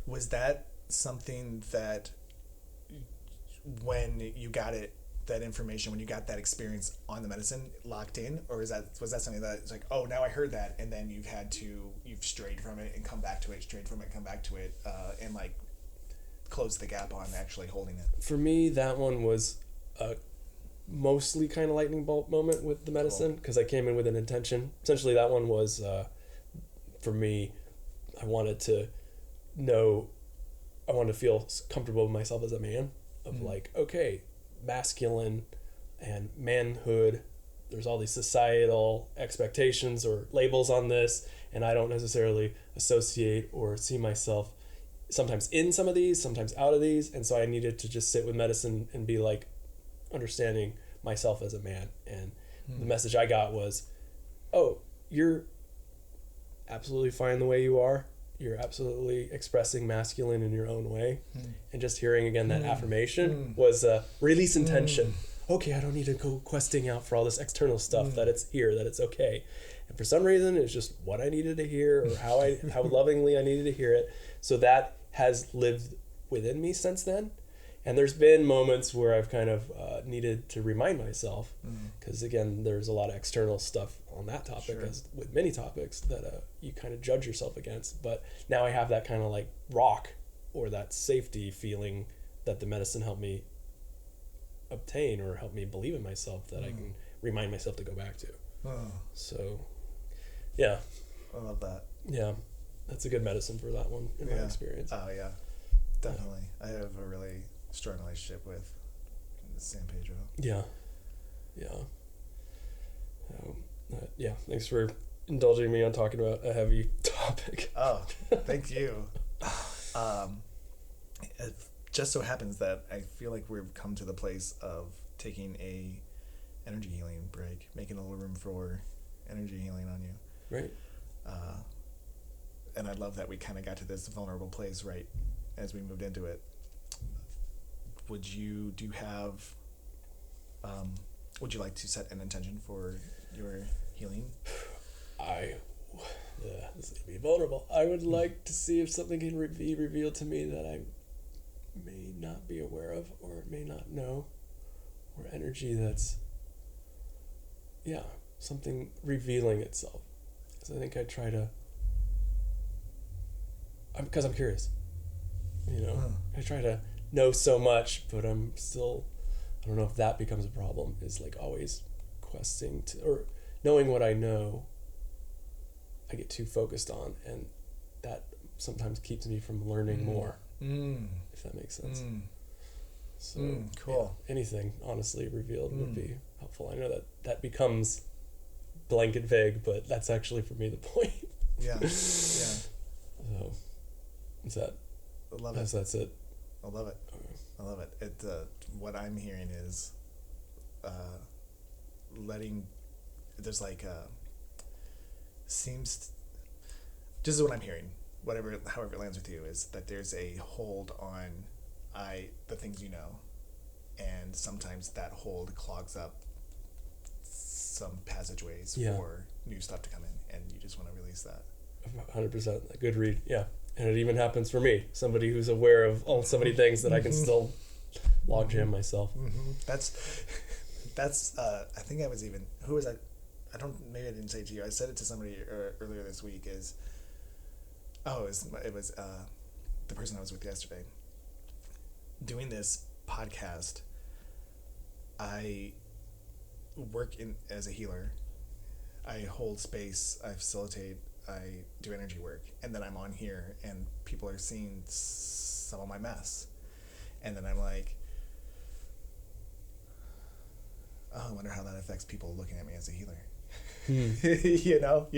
Was that something that when you got that information, when you got that experience on the medicine, locked in, or was that something that it's like, oh, now I heard that, and then you've strayed from it and come back to it, strayed from it, come back to it, and like close the gap on actually holding it? For me, that one was a mostly kind of lightning bolt moment with the medicine, because I came in with an intention. Essentially, that one was for me, I wanted to feel comfortable with myself as a man, of like, okay, masculine and manhood, there's all these societal expectations or labels on this, and I don't necessarily associate or see myself sometimes in some of these, sometimes out of these, and so I needed to just sit with medicine and be like understanding myself as a man. And the message I got was, oh, you're absolutely fine the way you are, you're absolutely expressing masculine in your own way. And just hearing again that affirmation was release intention. Okay, I don't need to go questing out for all this external stuff, that it's here, that it's okay. And for some reason, it's just what I needed to hear, or how lovingly I needed to hear it. So that has lived within me since then. And there's been moments where I've kind of needed to remind myself, because again, there's a lot of external stuff on that topic, as with many topics that you kind of judge yourself against. But now I have that kind of like rock or that safety feeling that the medicine helped me obtain or helped me believe in myself that I can remind myself to go back to. So, yeah. I love that. Yeah, that's a good medicine for that one in my experience. Oh, yeah. Definitely. I have a really strong relationship with San Pedro. Yeah. Yeah, thanks for indulging me on talking about a heavy topic. Oh, thank you. It just so happens that I feel like we've come to the place of taking a energy healing break, making a little room for energy healing on you. Right. And I love that we kind of got to this vulnerable place right as we moved into it. Would you like to set an intention for your healing? This is going to be vulnerable. I would like to see if something can be revealed to me that I may not be aware of or may not know, or energy that's, something revealing itself. So I think I try to, because I'm curious, I try to know so much, but I'm still, I don't know if that becomes a problem, is like always questing to, or knowing what I know, I get too focused on, and that sometimes keeps me from learning more, if that makes sense. So cool. Anything honestly revealed would be helpful. I know that becomes blanket vague, but that's actually for me the point. Yeah. So is that? I love it. That's it. I love it. Okay. I love it. It what I'm hearing is letting. There's like seems. This is what I'm hearing. However it lands with you, is that there's a hold on the things you know, and sometimes that hold clogs up some passageways for new stuff to come in, and you just want to release that. 100%. A good read. Yeah. And it even happens for me, somebody who's aware of so many things that I can still logjam myself. That's I think I was even, who was I maybe I didn't say it to you, I said it to somebody earlier this week, it was the person I was with yesterday. Doing this podcast, I work as a healer. I hold space, I facilitate, I do energy work, and then I'm on here and people are seeing some of my mess, and then I'm like, oh, I wonder how that affects people looking at me as a healer. you know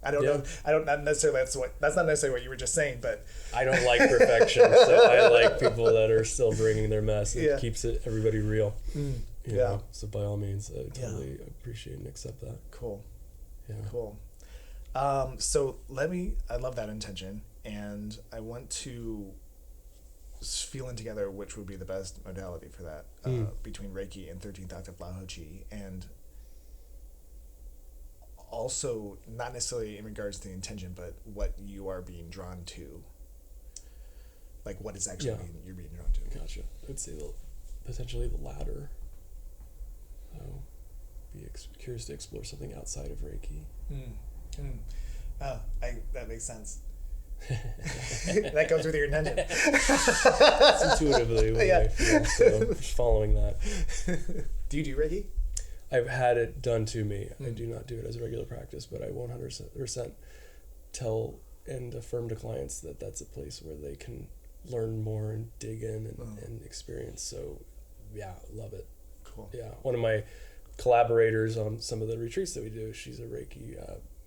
I don't know, not necessarily that's not necessarily what you were just saying, but I don't like perfection, so I like people that are still bringing their mess. It keeps everybody real. You know? So by all means, I totally appreciate and accept that. Cool. So I love that intention, and I want to feeling together which would be the best modality for that, between Reiki and 13th octave Lahochi, and also not necessarily in regards to the intention, but what you are being drawn to, like what is actually you're being drawn to. Gotcha. I'd say potentially the latter. So be curious to explore something outside of Reiki. That makes sense. That goes with your intention. It's intuitively what I feel, so just following that. Do you do Reiki? I've had it done to me. I do not do it as a regular practice, but I 100% tell and affirm to clients that that's a place where they can learn more and dig in and experience. So, love it. Cool. Yeah, one of my collaborators on some of the retreats that we do, she's a Reiki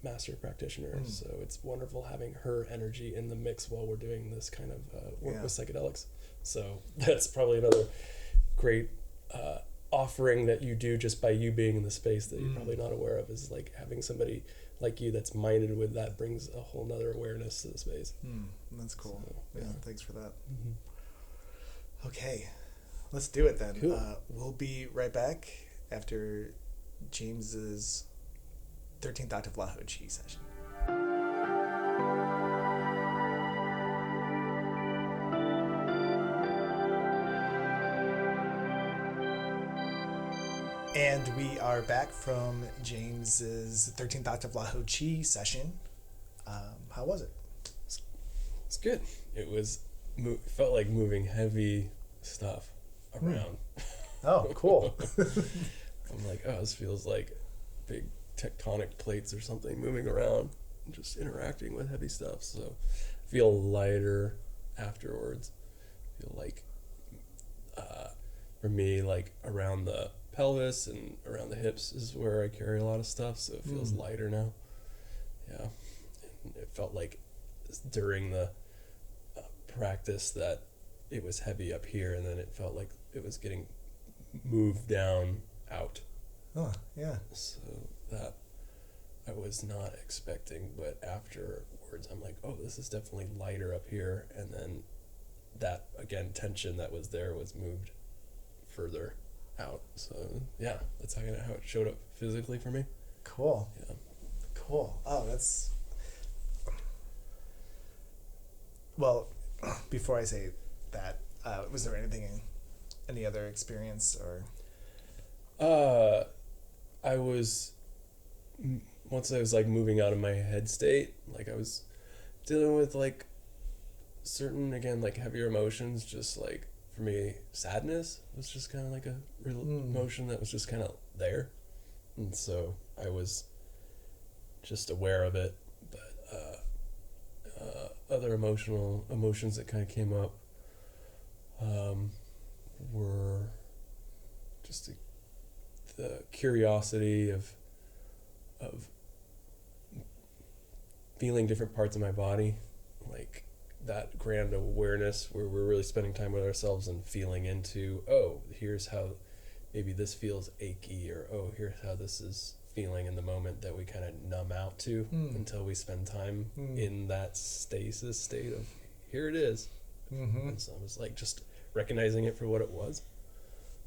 master practitioner, so it's wonderful having her energy in the mix while we're doing this kind of work with psychedelics. So that's probably another great offering that you do just by you being in the space that you're probably not aware of, is like having somebody like you that's minded with that brings a whole nother awareness to the space. That's cool. So, thanks for that. Okay, let's do it then. Cool. We'll be right back after James's 13th octave Lahochi session. And we are back from James's 13th Octave Lahu Chi session. How was it? It's good. It was felt like moving heavy stuff around. Oh, cool. I'm like, oh, this feels like big tectonic plates or something moving around, and just interacting with heavy stuff. So I feel lighter afterwards. I feel like, for me, like around the pelvis and around the hips is where I carry a lot of stuff. So it feels lighter now. Yeah. And it felt like during the practice that it was heavy up here, and then it felt like it was getting moved down out. Oh, yeah. So that I was not expecting, but afterwards I'm like, oh, this is definitely lighter up here, and then that, again, tension that was there was moved further out. So yeah, that's how it showed up physically for me. Cool. Yeah. Cool. Oh, that's... Well, before I say that, was there any other experience or... I was, once I was like moving out of my head state, like I was dealing with like certain, again, like heavier emotions, just like for me, sadness was just kind of like a real emotion that was just kind of there. And so I was just aware of it, but other emotions that kind of came up were just the curiosity of feeling different parts of my body, like that grand awareness where we're really spending time with ourselves and feeling into, oh, here's how maybe this feels achy, or oh, here's how this is feeling in the moment, that we kind of numb out to until we spend time in that stasis state of here it is. And so I was like just recognizing it for what it was.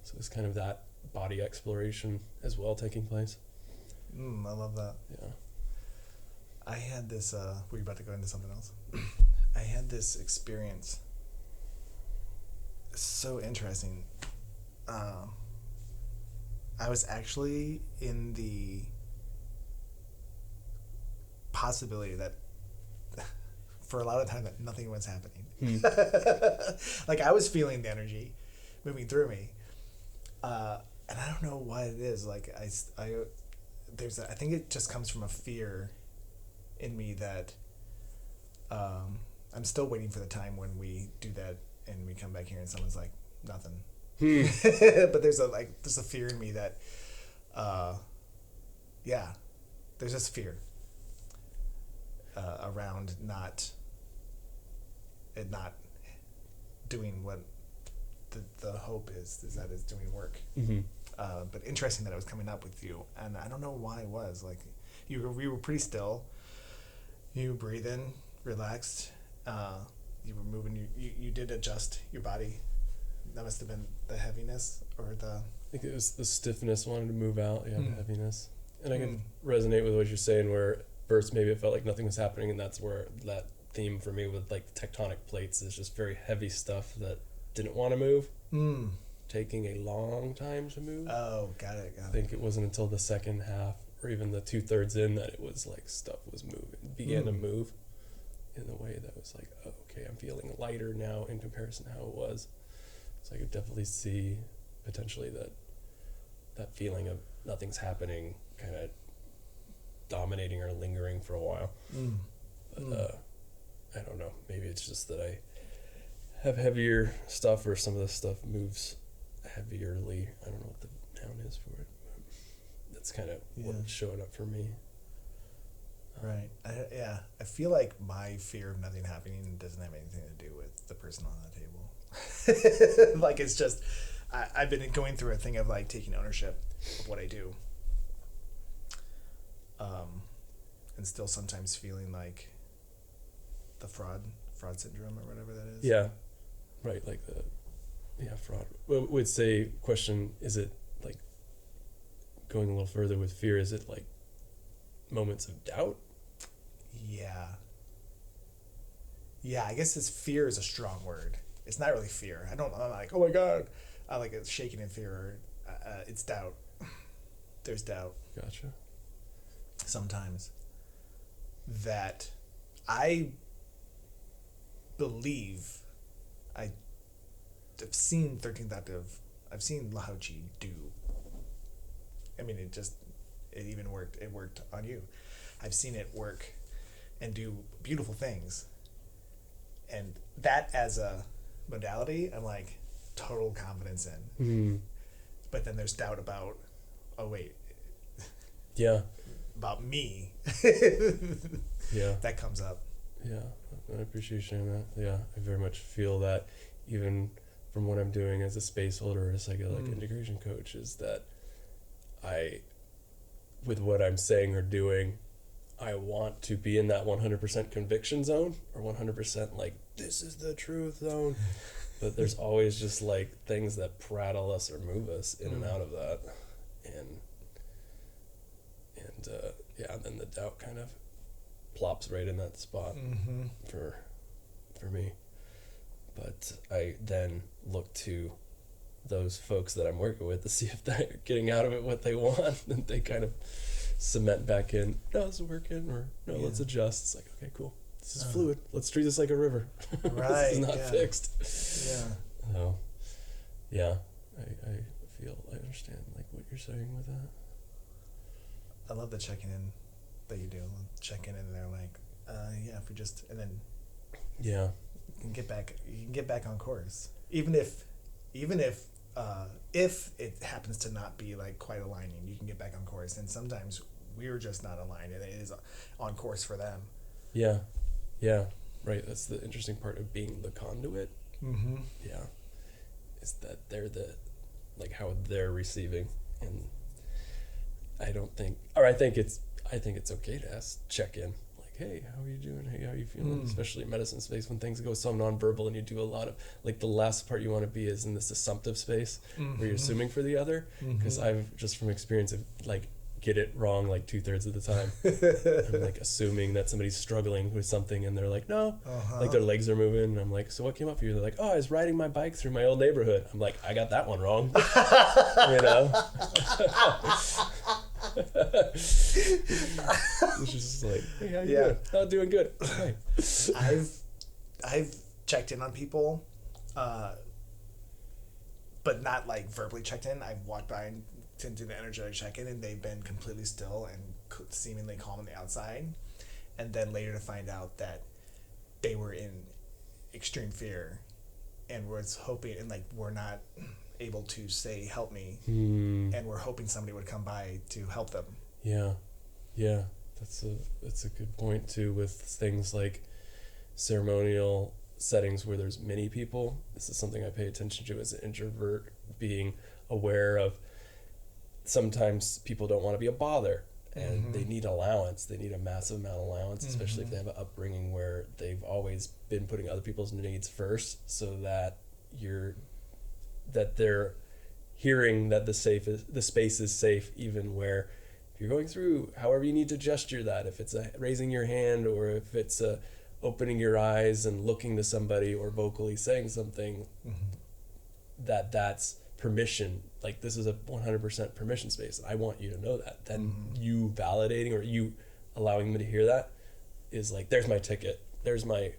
So it's kind of that body exploration as well taking place. I love that. Yeah. I had this, were you about to go into something else? I had this experience. So interesting. I was actually in the possibility that for a lot of time that nothing was happening. Like I was feeling the energy moving through me. And I don't know what it is. Like I think it just comes from a fear in me that I'm still waiting for the time when we do that and we come back here and someone's like, nothing. But there's a fear in me that there's this fear around not doing what the hope is that it's doing work. But interesting that it was coming up with you, and I don't know why it was. Like we were pretty still. You breathe in, relaxed. You were moving. You did adjust your body. That must have been the heaviness or the... I think it was the stiffness wanting to move out, the heaviness. And I can resonate with what you're saying, where first maybe it felt like nothing was happening, and that's where that theme for me with like tectonic plates is just very heavy stuff that didn't want to move, taking a long time to move. Oh, got it. I think it wasn't until the second half or even the 2/3 in that it was like stuff was moving, began to move in a way that was like, oh, okay, I'm feeling lighter now in comparison to how it was. So I could definitely see potentially that feeling of nothing's happening kind of dominating or lingering for a while. But I don't know. Maybe it's just that I have heavier stuff, or some of the stuff moves heavierly. I don't know what the noun is for it. But that's kind of what's showing up for me. Right. I feel like my fear of nothing happening doesn't have anything to do with the person on the table. Like it's just I've been going through a thing of like taking ownership of what I do, and still sometimes feeling like the fraud syndrome or whatever that is. Yeah, right. Like fraud. Well, would say question, is it like going a little further with fear? Is it like moments of doubt? Yeah, I guess fear is a strong word. It's not really fear. I'm like, oh my God, I like it's shaking in fear. it's doubt. There's doubt. Gotcha. Sometimes that I believe I've seen 13th Octave. I've seen Lahochi do. I mean, it even worked. It worked on you. I've seen it work and do beautiful things. And that as a modality, I'm like total confidence in. Mm. But then there's doubt about, oh wait, yeah, about me. Yeah, that comes up. Yeah, I appreciate you sharing that. Yeah, I very much feel that even from what I'm doing as a space holder or a psychedelic integration coach is that with what I'm saying or doing, I want to be in that 100% conviction zone or 100% like, this is the truth zone. But there's always just like things that prattle us or move us in and out of that. And then the doubt kind of plops right in that spot for me. But I then look to those folks that I'm working with to see if they're getting out of it what they want, and they kind of cement back in, no, this is working, or no, let's adjust. It's like, okay, cool. This is fluid. Let's treat this like a river. Right. This is not fixed. Yeah. So, yeah, I understand like what you're saying with that. I love the checking in that you do. Check in and they're like, yeah, if we just, and then yeah, you can get back on course. Even if it happens to not be like quite aligning, you can get back on course. And sometimes we're just not aligned and it is on course for them. Yeah. Yeah. Right. That's the interesting part of being the conduit. Mm-hmm. Yeah. Is that they're like how they're receiving. And I think it's okay to check in. Like, hey, how are you doing? Hey, how are you feeling? Especially in medicine space when things go so nonverbal and you do a lot of, like, the last part you want to be is in this assumptive space where you're assuming for the other. Because I've just from experience of like get it wrong like 2/3 of the time. I'm like assuming that somebody's struggling with something and they're like, no, like their legs are moving. And I'm like, so what came up for you? They're like, oh, I was riding my bike through my old neighborhood. I'm like, I got that one wrong. You know? It's just like, hey, how you doing? Oh, doing good. Okay. I've checked in on people, but not like verbally checked in. I've walked by and to do the energetic check-in and they've been completely still and seemingly calm on the outside, and then later to find out that they were in extreme fear and was hoping, and like we're not able to say help me, and we're hoping somebody would come by to help them. Yeah, that's a good point too with things like ceremonial settings where there's many people. This is something I pay attention to as an introvert, being aware of sometimes people don't want to be a bother and they need allowance. They need a massive amount of allowance, especially if they have an upbringing where they've always been putting other people's needs first, so that they're hearing that the space is safe, even where if you're going through however you need to gesture that, if it's raising your hand or if it's opening your eyes and looking to somebody or vocally saying something, that's permission. Like, this is a 100% permission space. I want you to know that. Then you validating or you allowing me to hear that is like, there's my ticket. There's my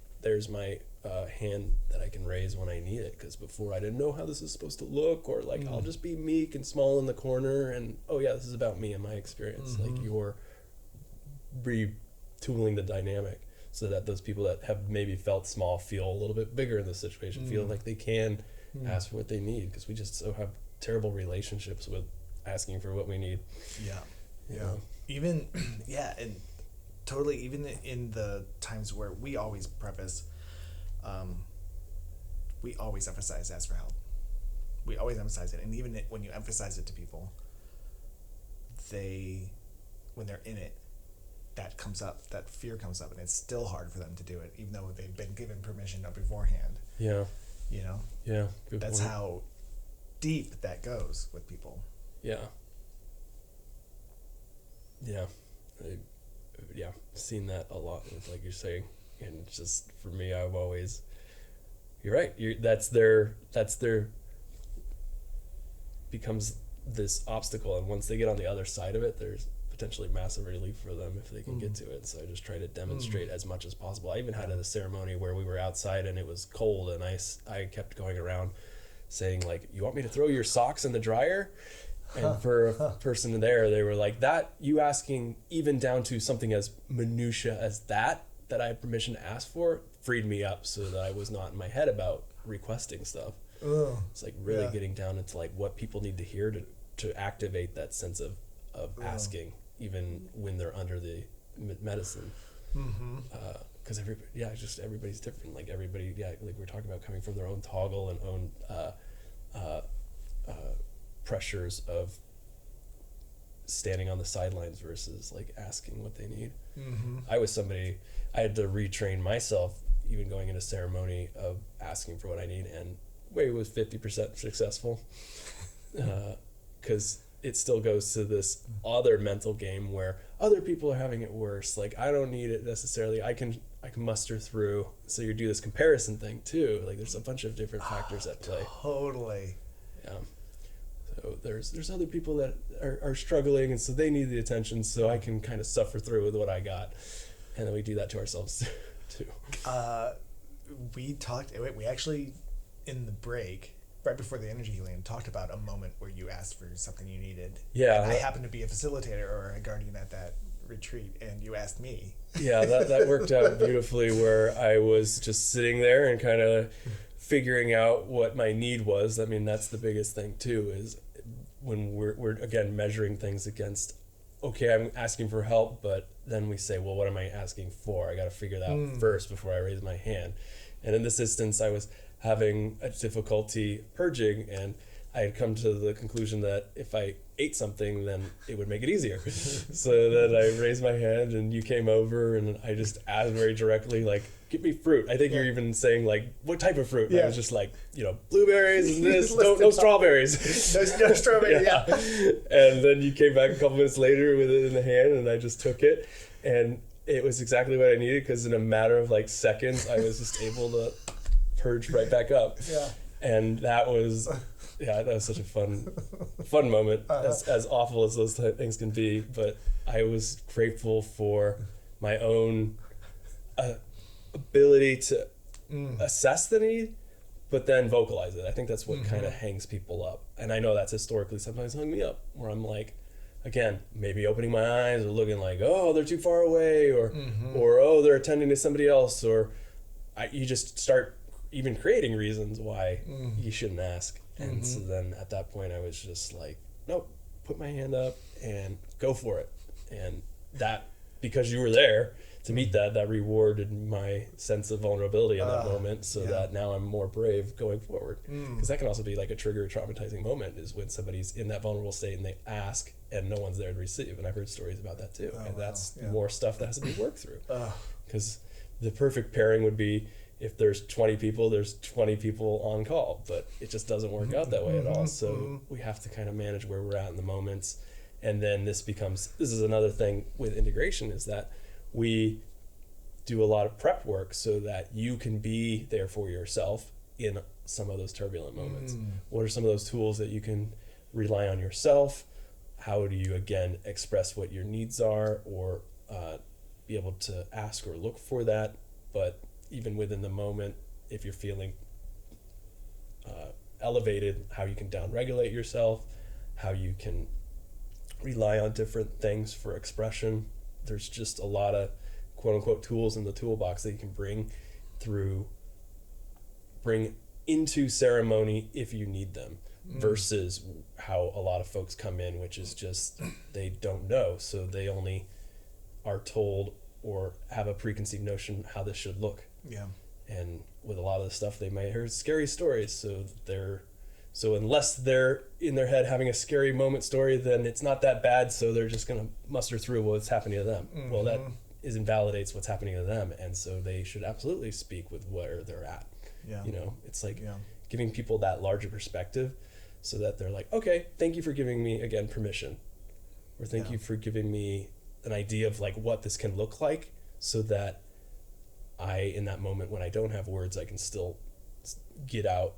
hand that I can raise when I need it. Because before I didn't know how this is supposed to look, or like I'll just be meek and small in the corner and, oh yeah, this is about me and my experience. Like, you're retooling the dynamic so that those people that have maybe felt small feel a little bit bigger in this situation, feel like they can ask for what they need, because we just so have terrible relationships with asking for what we need. You know? Even and totally, even in the times where we always preface, we always emphasize ask for help. We always emphasize it, and even when you emphasize it to people, when they're in it, that comes up, that fear comes up, and it's still hard for them to do it, even though they've been given permission beforehand. You know? Yeah, good That's point. how deep that goes with people. Yeah, seen that a lot with, like you're saying, and just for me, I've always, you're right. That's their becomes this obstacle, and once they get on the other side of it, there's potentially massive relief for them if they can get to it. So I just try to demonstrate as much as possible. I even had a ceremony where we were outside and it was cold, and I kept going around saying, like, you want me to throw your socks in the dryer? And for a person there, they were like, that, you asking even down to something as minutia as that I had permission to ask for, freed me up so that I was not in my head about requesting stuff. It's like really getting down into like what people need to hear to activate that sense of asking, even when they're under the medicine. Because everybody's different. Like everybody, like we're talking about, coming from their own toggle and own pressures of standing on the sidelines versus like asking what they need. I was somebody, I had to retrain myself, even going into ceremony, of asking for what I need, and way was 50% successful, because it still goes to this other mental game where other people are having it worse. Like, I don't need it necessarily. I can muster through. So you do this comparison thing too. Like, there's a bunch of different factors at play. Totally. Yeah. So there's other people that are struggling, and so they need the attention, so I can kind of suffer through with what I got. And then we do that to ourselves too. We actually, in the break, right before the energy healing, talked about a moment where you asked for something you needed. Yeah. And I happened to be a facilitator or a guardian at that retreat, and you asked me. Yeah, that worked out beautifully, where I was just sitting there and kind of figuring out what my need was. I mean, that's the biggest thing too, is when we're again measuring things against, okay, I'm asking for help, but then we say, well, what am I asking for? I got to figure that out first before I raise my hand. And in this instance, I was having a difficulty purging, and I had come to the conclusion that if I ate something, then it would make it easier. So then I raised my hand, and you came over, and I just asked very directly, like, give me fruit. I think you're even saying, like, what type of fruit? And I was just like, blueberries and this, no strawberries. No strawberries, yeah. And then you came back a couple minutes later with it in the hand, and I just took it, and it was exactly what I needed, because in a matter of like seconds, I was just able to purge right back up. Yeah. And that was such a fun moment, as awful as those things can be. But I was grateful for my own ability to assess the need, but then vocalize it. I think that's what kind of hangs people up. And I know that's historically sometimes hung me up, where I'm like, again, maybe opening my eyes or looking like, oh, they're too far away, or oh, they're attending to somebody else, or you just start even creating reasons why you shouldn't ask. And so then at that point I was just like, nope, put my hand up and go for it. And that, because you were there to meet that rewarded my sense of vulnerability in that moment, so that now I'm more brave going forward. Because that can also be like a trigger, traumatizing moment, is when somebody's in that vulnerable state and they ask and no one's there to receive. And I've heard stories about that too. And that's more stuff that has to be worked through. Because the perfect pairing would be, if there's 20 people, there's 20 people on call, but it just doesn't work out that way at all. So we have to kind of manage where we're at in the moments. And then this is another thing with integration, is that we do a lot of prep work so that you can be there for yourself in some of those turbulent moments. What are some of those tools that you can rely on yourself? How do you, again, express what your needs are, or be able to ask or look for that? But even within the moment, if you're feeling elevated, how you can downregulate yourself, how you can rely on different things for expression. There's just a lot of quote unquote tools in the toolbox that you can bring into ceremony if you need them, versus how a lot of folks come in, which is just, they don't know, so they only are told or have a preconceived notion how this should look. Yeah. And with a lot of the stuff, they might hear scary stories, so unless they're in their head having a scary moment story, then it's not that bad, so they're just going to muster through what's happening to them. Well, that invalidates what's happening to them, and so they should absolutely speak with where they're at. It's like giving people that larger perspective, so that they're like, okay, thank you for giving me, again, permission, or thank you for giving me an idea of like what this can look like, so that in that moment when I don't have words, I can still get out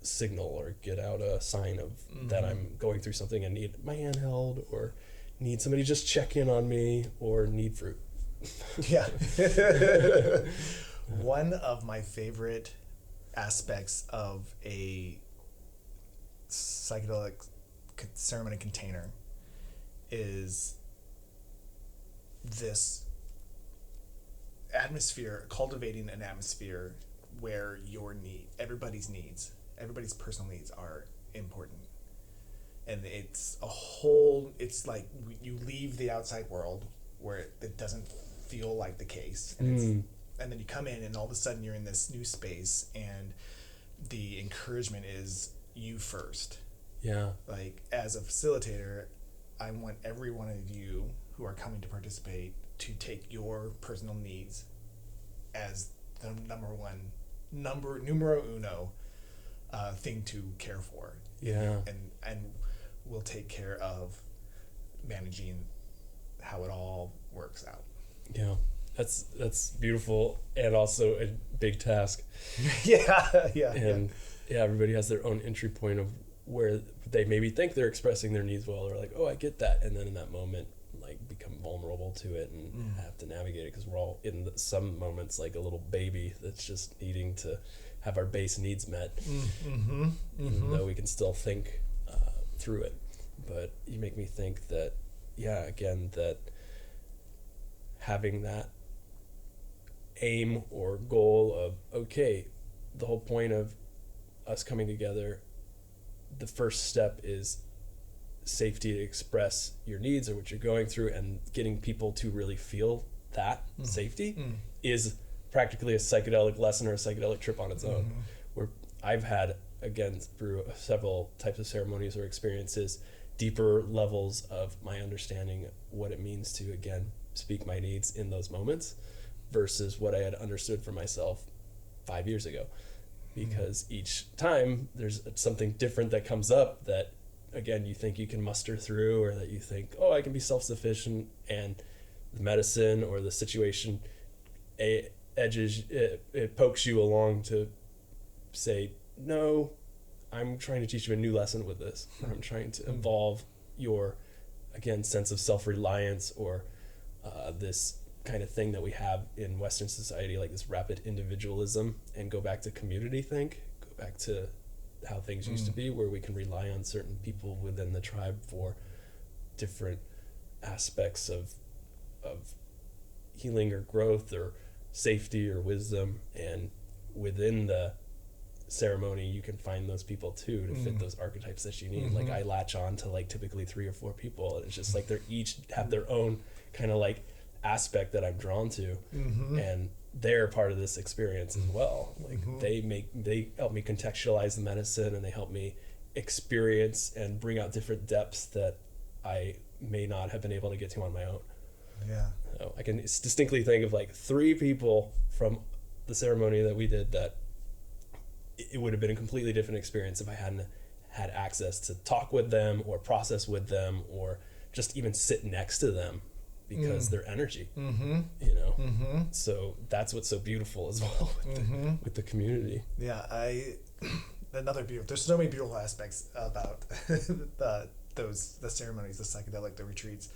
signal or get out a sign of that I'm going through something and need my hand held, or need somebody to just check in on me, or need fruit. Yeah. One of my favorite aspects of a psychedelic ceremony container is this atmosphere, cultivating an atmosphere where everybody's personal needs are important. And it's like you leave the outside world where it doesn't feel like the case. And then you come in and all of a sudden you're in this new space, and the encouragement is you first. Yeah. Like, as a facilitator, I want every one of you who are coming to participate to take your personal needs as the numero uno thing to care for. Yeah. And we'll take care of managing how it all works out. Yeah. That's beautiful, and also a big task. Yeah. Everybody has their own entry point of where they maybe think they're expressing their needs well, or like, oh, I get that, and then in that moment, like, become vulnerable to it and have to navigate it, because we're all in some moments like a little baby that's just needing to have our base needs met, even though we can still think through it. But you make me think that, that having that aim or goal of, okay, the whole point of us coming together, the first step is safety to express your needs or what you're going through, and getting people to really feel that safety is practically a psychedelic lesson or a psychedelic trip on its own. Where I've had, again, through several types of ceremonies or experiences, deeper levels of my understanding what it means to, again, speak my needs in those moments versus what I had understood for myself 5 years ago. Because each time there's something different that comes up that, again, you think you can muster through, or that you think, oh, I can be self-sufficient, and the medicine or the situation it pokes you along to say, no, I'm trying to teach you a new lesson with this. I'm trying to evolve your, again, sense of self-reliance, or this kind of thing that we have in Western society, like this rapid individualism, and go back to community think, go back to how things used to be, where we can rely on certain people within the tribe for different aspects of healing or growth or safety or wisdom. And within the ceremony, you can find those people too to fit those archetypes that you need. Like, I latch on to like typically 3 or 4 people, and it's just like they're each have their own kind of like aspect that I'm drawn to, and they're part of this experience as well. Like, they help me contextualize the medicine, and they help me experience and bring out different depths that I may not have been able to get to on my own. Yeah. So I can distinctly think of like 3 people from the ceremony that we did that it would have been a completely different experience if I hadn't had access to talk with them or process with them or just even sit next to them, because their energy, you know. So that's what's so beautiful as well with the community. Yeah, there's so many beautiful aspects about the ceremonies, the psychedelic, the retreats.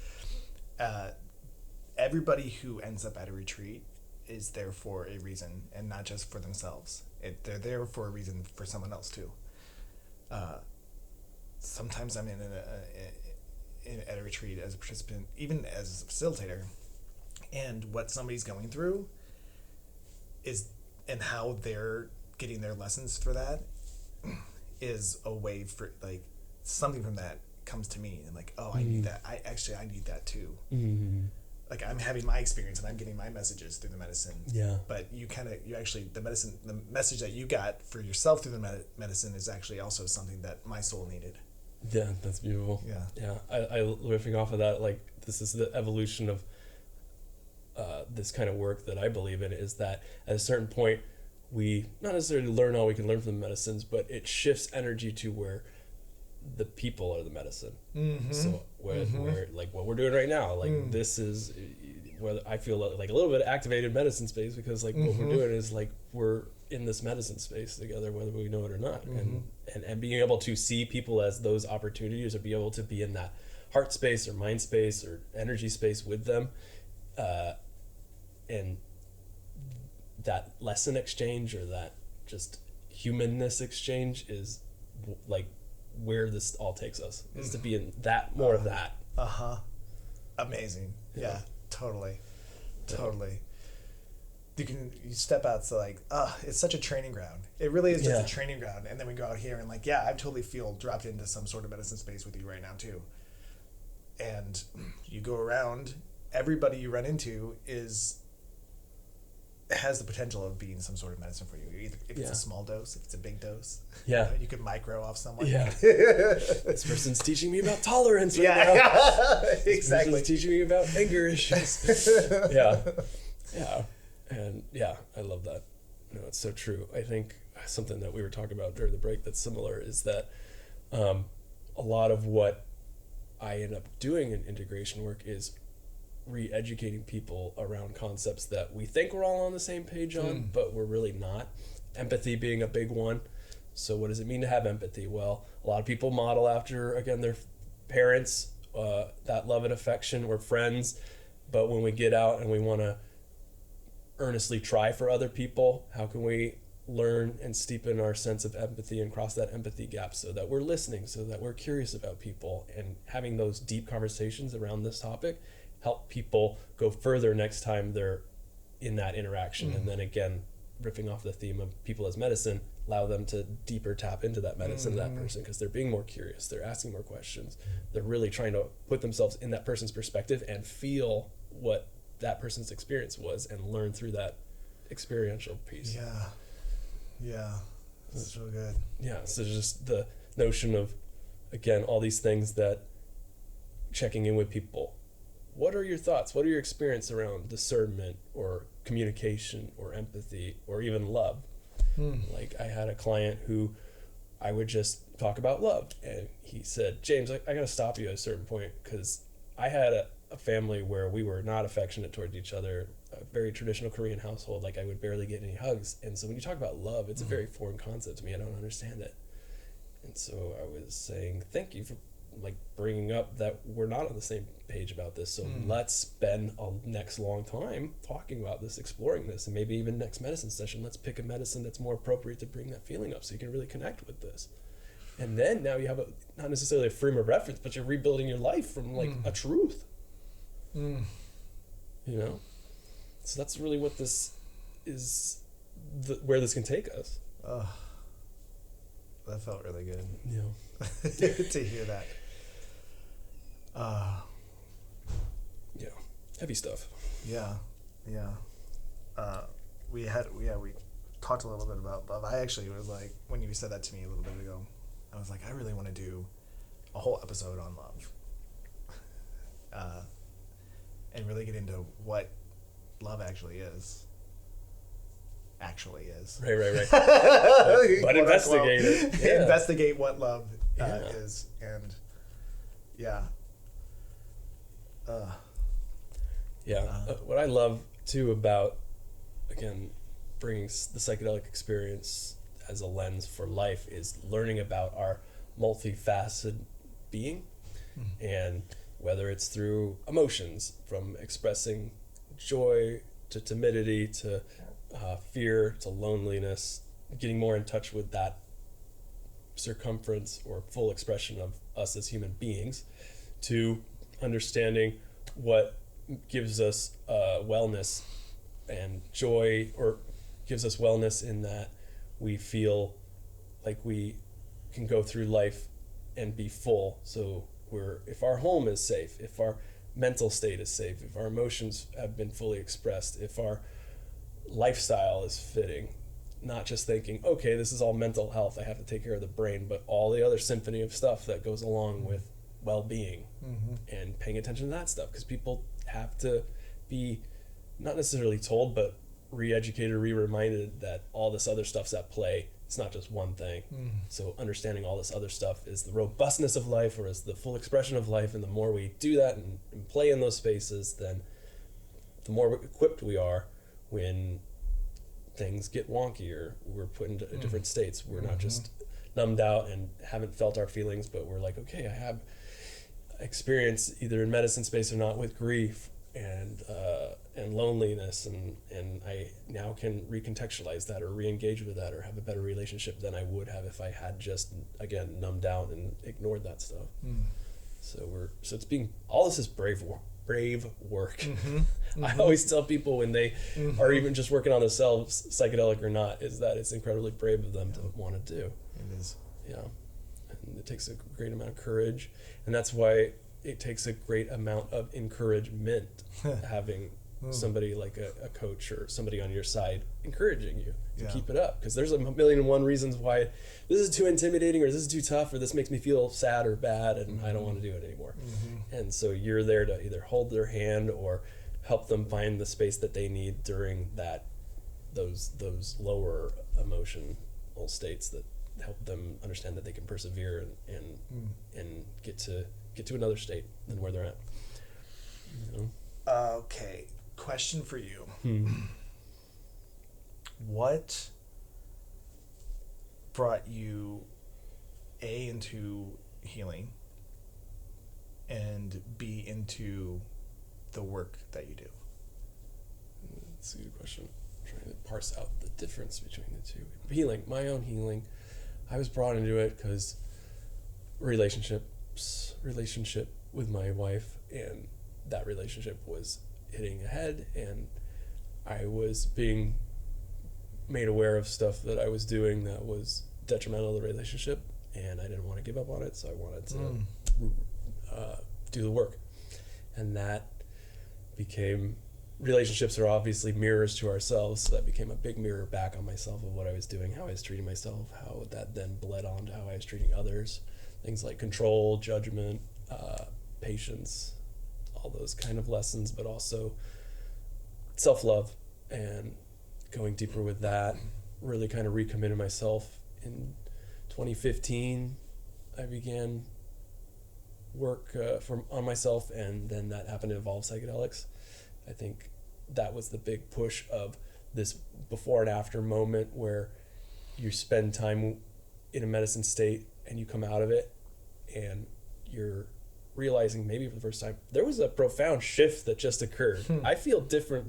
Everybody who ends up at a retreat is there for a reason, and not just for themselves. They're there for a reason for someone else too. Sometimes I'm at a retreat as a participant, even as a facilitator, and what somebody's going through is, and how they're getting their lessons for that, is a way for, like, something from that comes to me, and like, oh, I need that. I need that too. Like, I'm having my experience and I'm getting my messages through the medicine. Yeah. But the message that you got for yourself through the medicine is actually also something that my soul needed. Yeah, that's beautiful. Yeah. I riffing off of that, like, this is the evolution of this kind of work that I believe in, is that at a certain point we not necessarily learn all we can learn from the medicines, but it shifts energy to where the people are the medicine. So where like what we're doing right now, like this is where I feel like a little bit of activated medicine space, because like what we're doing is like we're in this medicine space together, whether we know it or not. and being able to see people as those opportunities, or be able to be in that heart space or mind space or energy space with them, and that lesson exchange or that just humanness exchange is like where this all takes us, is to be in that, more of that. Amazing. Yeah, totally. You step out, so like, it's such a training ground. It really is just a training ground. And then we go out here and like, I totally feel dropped into some sort of medicine space with you right now too. And you go around, everybody you run into has the potential of being some sort of medicine for you. Either if it's a small dose, if it's a big dose. Yeah. You could micro off someone. Yeah. This person's teaching me about tolerance right now. This person's teaching me about anger issues. Yeah. And I love that. No, it's so true. I think something that we were talking about during the break that's similar is that a lot of what I end up doing in integration work is re-educating people around concepts that we think we're all on the same page on, but we're really not. Empathy being a big one. So what does it mean to have empathy? Well, a lot of people model after, again, their parents, that love and affection, or friends. But when we get out and we want to earnestly try for other people, how can we learn and steepen our sense of empathy and cross that empathy gap, so that we're listening, so that we're curious about people, and having those deep conversations around this topic help people go further next time they're in that interaction. And then again, ripping off the theme of people as medicine, allow them to deeper tap into that medicine of that person, because they're being more curious, they're asking more questions, they're really trying to put themselves in that person's perspective and feel what that person's experience was, and learn through that experiential piece. Yeah, that's so good. Yeah, so just the notion of, again, all these things, that checking in with people. What are your thoughts? What are your experience around discernment or communication or empathy or even love? Like, I had a client who I would just talk about love, and he said, James, I got to stop you at a certain point, because I had a family where we were not affectionate towards each other, a very traditional Korean household. Like, I would barely get any hugs. And so when you talk about love, it's a very foreign concept to me. I don't understand it. And so I was saying, thank you for like bringing up that we're not on the same page about this. So let's spend a next long time talking about this, exploring this, and maybe even next medicine session, let's pick a medicine that's more appropriate to bring that feeling up, so you can really connect with this. And then now you have not necessarily a frame of reference, but you're rebuilding your life from like a truth. You know? So that's really what this is, where this can take us. Oh, that felt really good. Yeah. To hear that. Yeah. Heavy stuff. Yeah. We talked a little bit about love. I actually was like, when you said that to me a little bit ago, I was like, I really want to do a whole episode on love. And really get into what love actually is. Right. But investigate it. Yeah. Investigate what love is. And what I love too about, again, bringing the psychedelic experience as a lens for life is learning about our multifaceted being, and whether it's through emotions, from expressing joy to timidity to fear to loneliness, getting more in touch with that circumference or full expression of us as human beings, to understanding what gives us wellness and joy, or gives us wellness in that we feel like we can go through life and be full. So if our home is safe, if our mental state is safe, if our emotions have been fully expressed, if our lifestyle is fitting, not just thinking, okay, this is all mental health, I have to take care of the brain, but all the other symphony of stuff that goes along with well-being, and paying attention to that stuff, because people have to be not necessarily told, but re-educated, re-reminded that all this other stuff's at play. It's not just one thing. So understanding all this other stuff is the robustness of life, or is the full expression of life, and the more we do that and play in those spaces, then the more equipped we are when things get wonky or we're put into different states. We're not numbed out and haven't felt our feelings, but we're like, okay, I have experience either in medicine space or not with grief and loneliness, and I now can recontextualize that or re-engage with that or have a better relationship than I would have if I had just, again, numbed out and ignored that stuff. So it's being, all this is brave work. I always tell people when they are even just working on themselves, psychedelic or not, is that it's incredibly brave of them to want to do. It is. Yeah. And it takes a great amount of courage, and that's why it takes a great amount of encouragement having somebody like a coach or somebody on your side encouraging you to keep it up, because there's a million and one reasons why this is too intimidating or this is too tough or this makes me feel sad or bad and I don't want to do it anymore. And so you're there to either hold their hand or help them find the space that they need during those lower emotional states that help them understand that they can persevere and get to another state than where they're at. Okay, question for you. What brought you into healing and B into the work that you do? That's a good question. I'm trying to parse out the difference between the two. Healing, my own healing, I was brought into it because relationship with my wife, and that relationship was hitting a head, and I was being made aware of stuff that I was doing that was detrimental to the relationship, and I didn't want to give up on it, so I wanted to do the work. And that became, relationships are obviously mirrors to ourselves, so that became a big mirror back on myself of what I was doing, how I was treating myself, how that then bled on to how I was treating others. Things like control, judgment, patience, all those kind of lessons, but also self-love and going deeper with that. Really kind of recommitted myself. In 2015, I began work on myself, and then that happened to involve psychedelics. I think that was the big push of this before and after moment where you spend time in a medicine state and you come out of it and you're realizing maybe for the first time there was a profound shift that just occurred. I feel different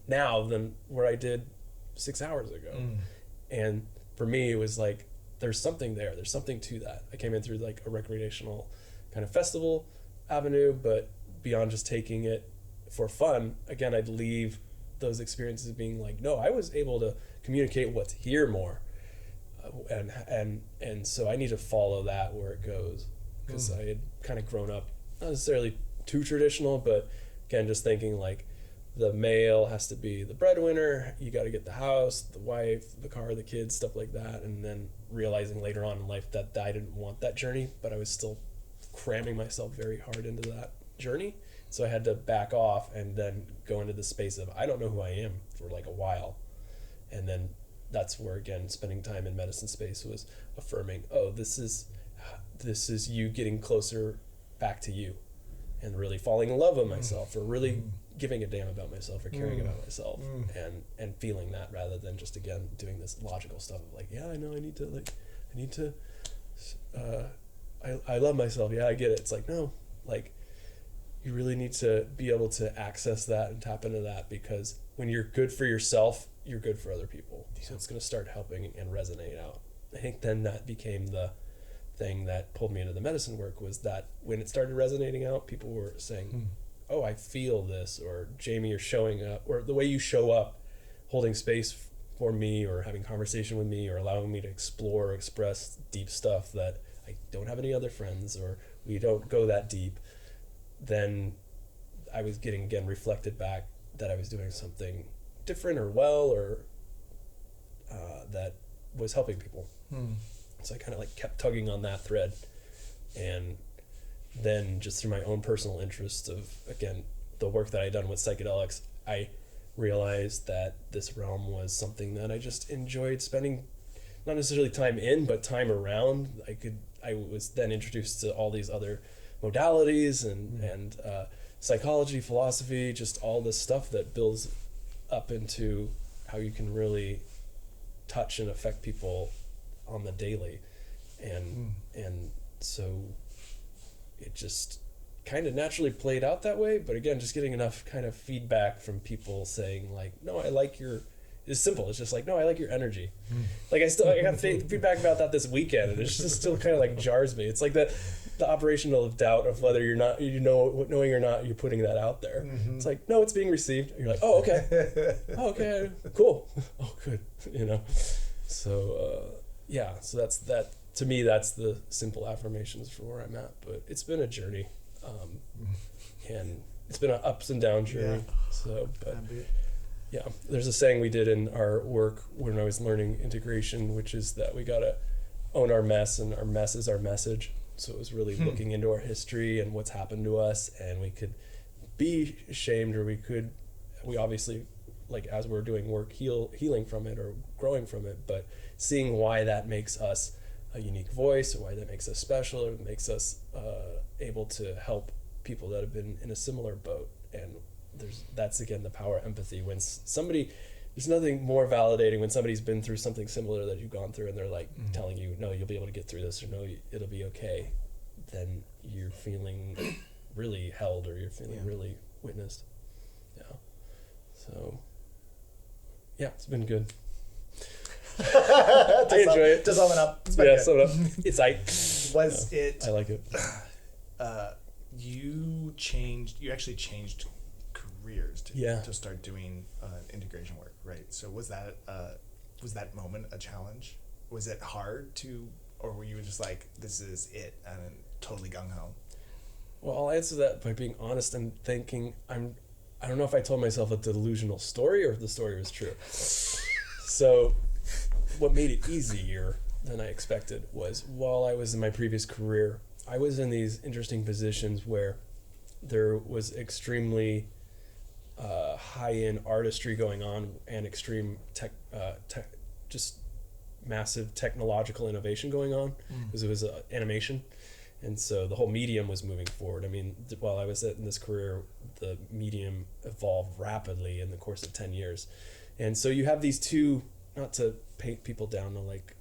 now than where I did 6 hours ago. And for me, it was like, there's something there. There's something to that. I came in through like a recreational kind of festival avenue, but beyond just taking it for fun, again, I'd leave those experiences being like, no, I was able to communicate what's here more. And so I need to follow that where it goes, because I had kind of grown up, not necessarily too traditional, but again, just thinking like the male has to be the breadwinner, you got to get the house, the wife, the car, the kids, stuff like that. And then realizing later on in life that I didn't want that journey, but I was still cramming myself very hard into that journey. So I had to back off and then go into the space of, I don't know who I am, for like a while. And then that's where, again, spending time in medicine space was affirming, oh, this is you getting closer back to you, and really falling in love with myself, or really giving a damn about myself, or caring about myself, and feeling that, rather than just, again, doing this logical stuff of like, yeah, I know I love myself. Yeah, I get it. It's like, no, like, you really need to be able to access that and tap into that, because when you're good for yourself, you're good for other people. So it's going to start helping and resonate out. I think then that became the thing that pulled me into the medicine work, was that when it started resonating out, people were saying, oh, I feel this, or Jamie, you're showing up, or the way you show up, holding space for me, or having conversation with me, or allowing me to explore or express deep stuff that I don't have any other friends, or we don't go that deep. Then I was getting, again, reflected back that I was doing something different or well, or that was helping people. So I kind of like kept tugging on that thread. And then just through my own personal interest of, again, the work that I'd done with psychedelics, I realized that this realm was something that I just enjoyed spending, not necessarily time in, but time around. I was then introduced to all these other modalities and psychology, philosophy, just all this stuff that builds up into how you can really touch and affect people on the daily. And so it just kind of naturally played out that way. But again, just getting enough kind of feedback from people saying like, no, I like your, it's simple. It's just like, no, I like your energy. Like I got feedback about that this weekend, and it's just still kind of like jars me. It's like the operational doubt of whether you're not, knowing or not, you're putting that out there. It's like, no, it's being received. And you're like, oh, okay. Oh, okay. Cool. Oh, good. So, so that's that. To me, that's the simple affirmations for where I'm at. But it's been a journey. And it's been an ups and down journey. Yeah. So, but yeah, there's a saying we did in our work when I was learning integration, which is that we gotta own our mess, and our mess is our message. So it was really looking into our history and what's happened to us, and we could be ashamed, or we obviously, like as we're doing work, healing from it or growing from it, but seeing why that makes us a unique voice, or why that makes us special, or makes us able to help people that have been in a similar boat. And that's again the power of empathy. When there's nothing more validating when somebody's been through something similar that you've gone through, and they're like telling you, no, you'll be able to get through this, or no, it'll be okay. Then you're feeling really held, or you're feeling really witnessed. Yeah. So yeah, it's been good. I enjoy it. To sum it up. Sum it up. It's it. I like it. You actually changed careers to start doing integration work, right? So was that moment a challenge? Was it hard or were you just like, this is it, and totally gung-ho? Well, I'll answer that by being honest and thinking I don't know if I told myself a delusional story or if the story was true. So what made it easier than I expected was, while I was in my previous career, I was in these interesting positions where there was extremely high-end artistry going on, and extreme just massive technological innovation going on, because it was animation. And so the whole medium was moving forward. I mean, while I was in this career, the medium evolved rapidly in the course of 10 years. And so you have these two, not to paint people down to like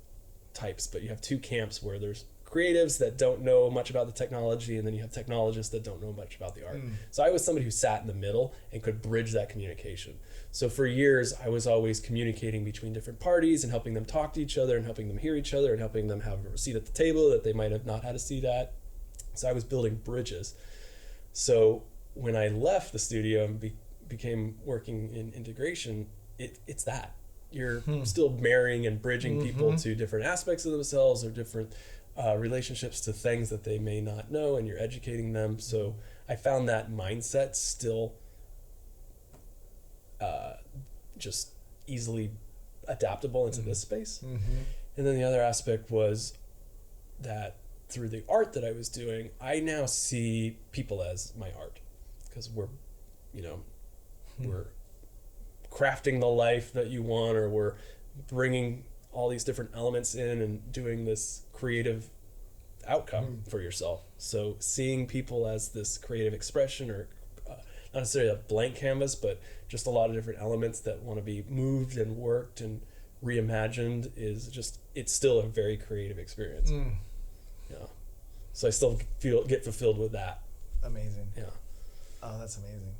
types, but you have two camps where there's creatives that don't know much about the technology, and then you have technologists that don't know much about the art. So I was somebody who sat in the middle and could bridge that communication. So for years, I was always communicating between different parties and helping them talk to each other and helping them hear each other and helping them have a seat at the table that they might have not had a seat at. So I was building bridges. So when I left the studio and became working in integration, it's that. You're still marrying and bridging people to different aspects of themselves, or different relationships to things that they may not know, and you're educating them. So I found that mindset still just easily adaptable into this space. And then the other aspect was that through the art that I was doing, I now see people as my art, because we're crafting the life that you want, or we're bringing all these different elements in and doing this creative outcome for yourself. So seeing people as this creative expression, or not necessarily a blank canvas, but just a lot of different elements that want to be moved and worked and reimagined, it's still a very creative experience. Yeah. So I still get fulfilled with that. Amazing. Yeah. Oh, that's amazing.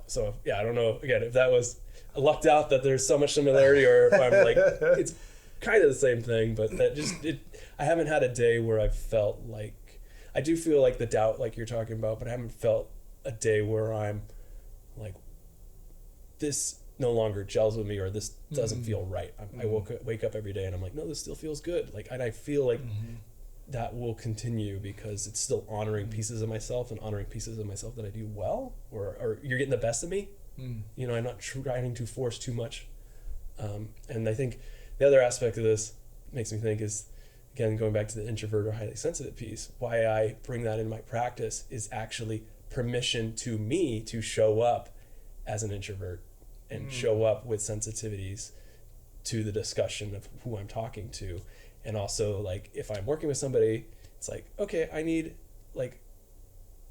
So yeah, I don't know, again, if that was, I lucked out that there's so much similarity, or if I'm like, it's kind of the same thing, but I haven't had a day where I've felt like, I do feel like the doubt like you're talking about, but I haven't felt a day where I'm like, this no longer gels with me, or this doesn't feel right. I wake up every day and I'm like, no, this still feels good. Like, and I feel like that will continue, because it's still honoring pieces of myself, and honoring pieces of myself that I do well, or you're getting the best of me. I'm not trying to force too much. And I think the other aspect of this makes me think is, again, going back to the introvert or highly sensitive piece, why I bring that in my practice is actually permission to me to show up as an introvert and show up with sensitivities to the discussion of who I'm talking to. And also, like, if I'm working with somebody, it's like, okay, I need like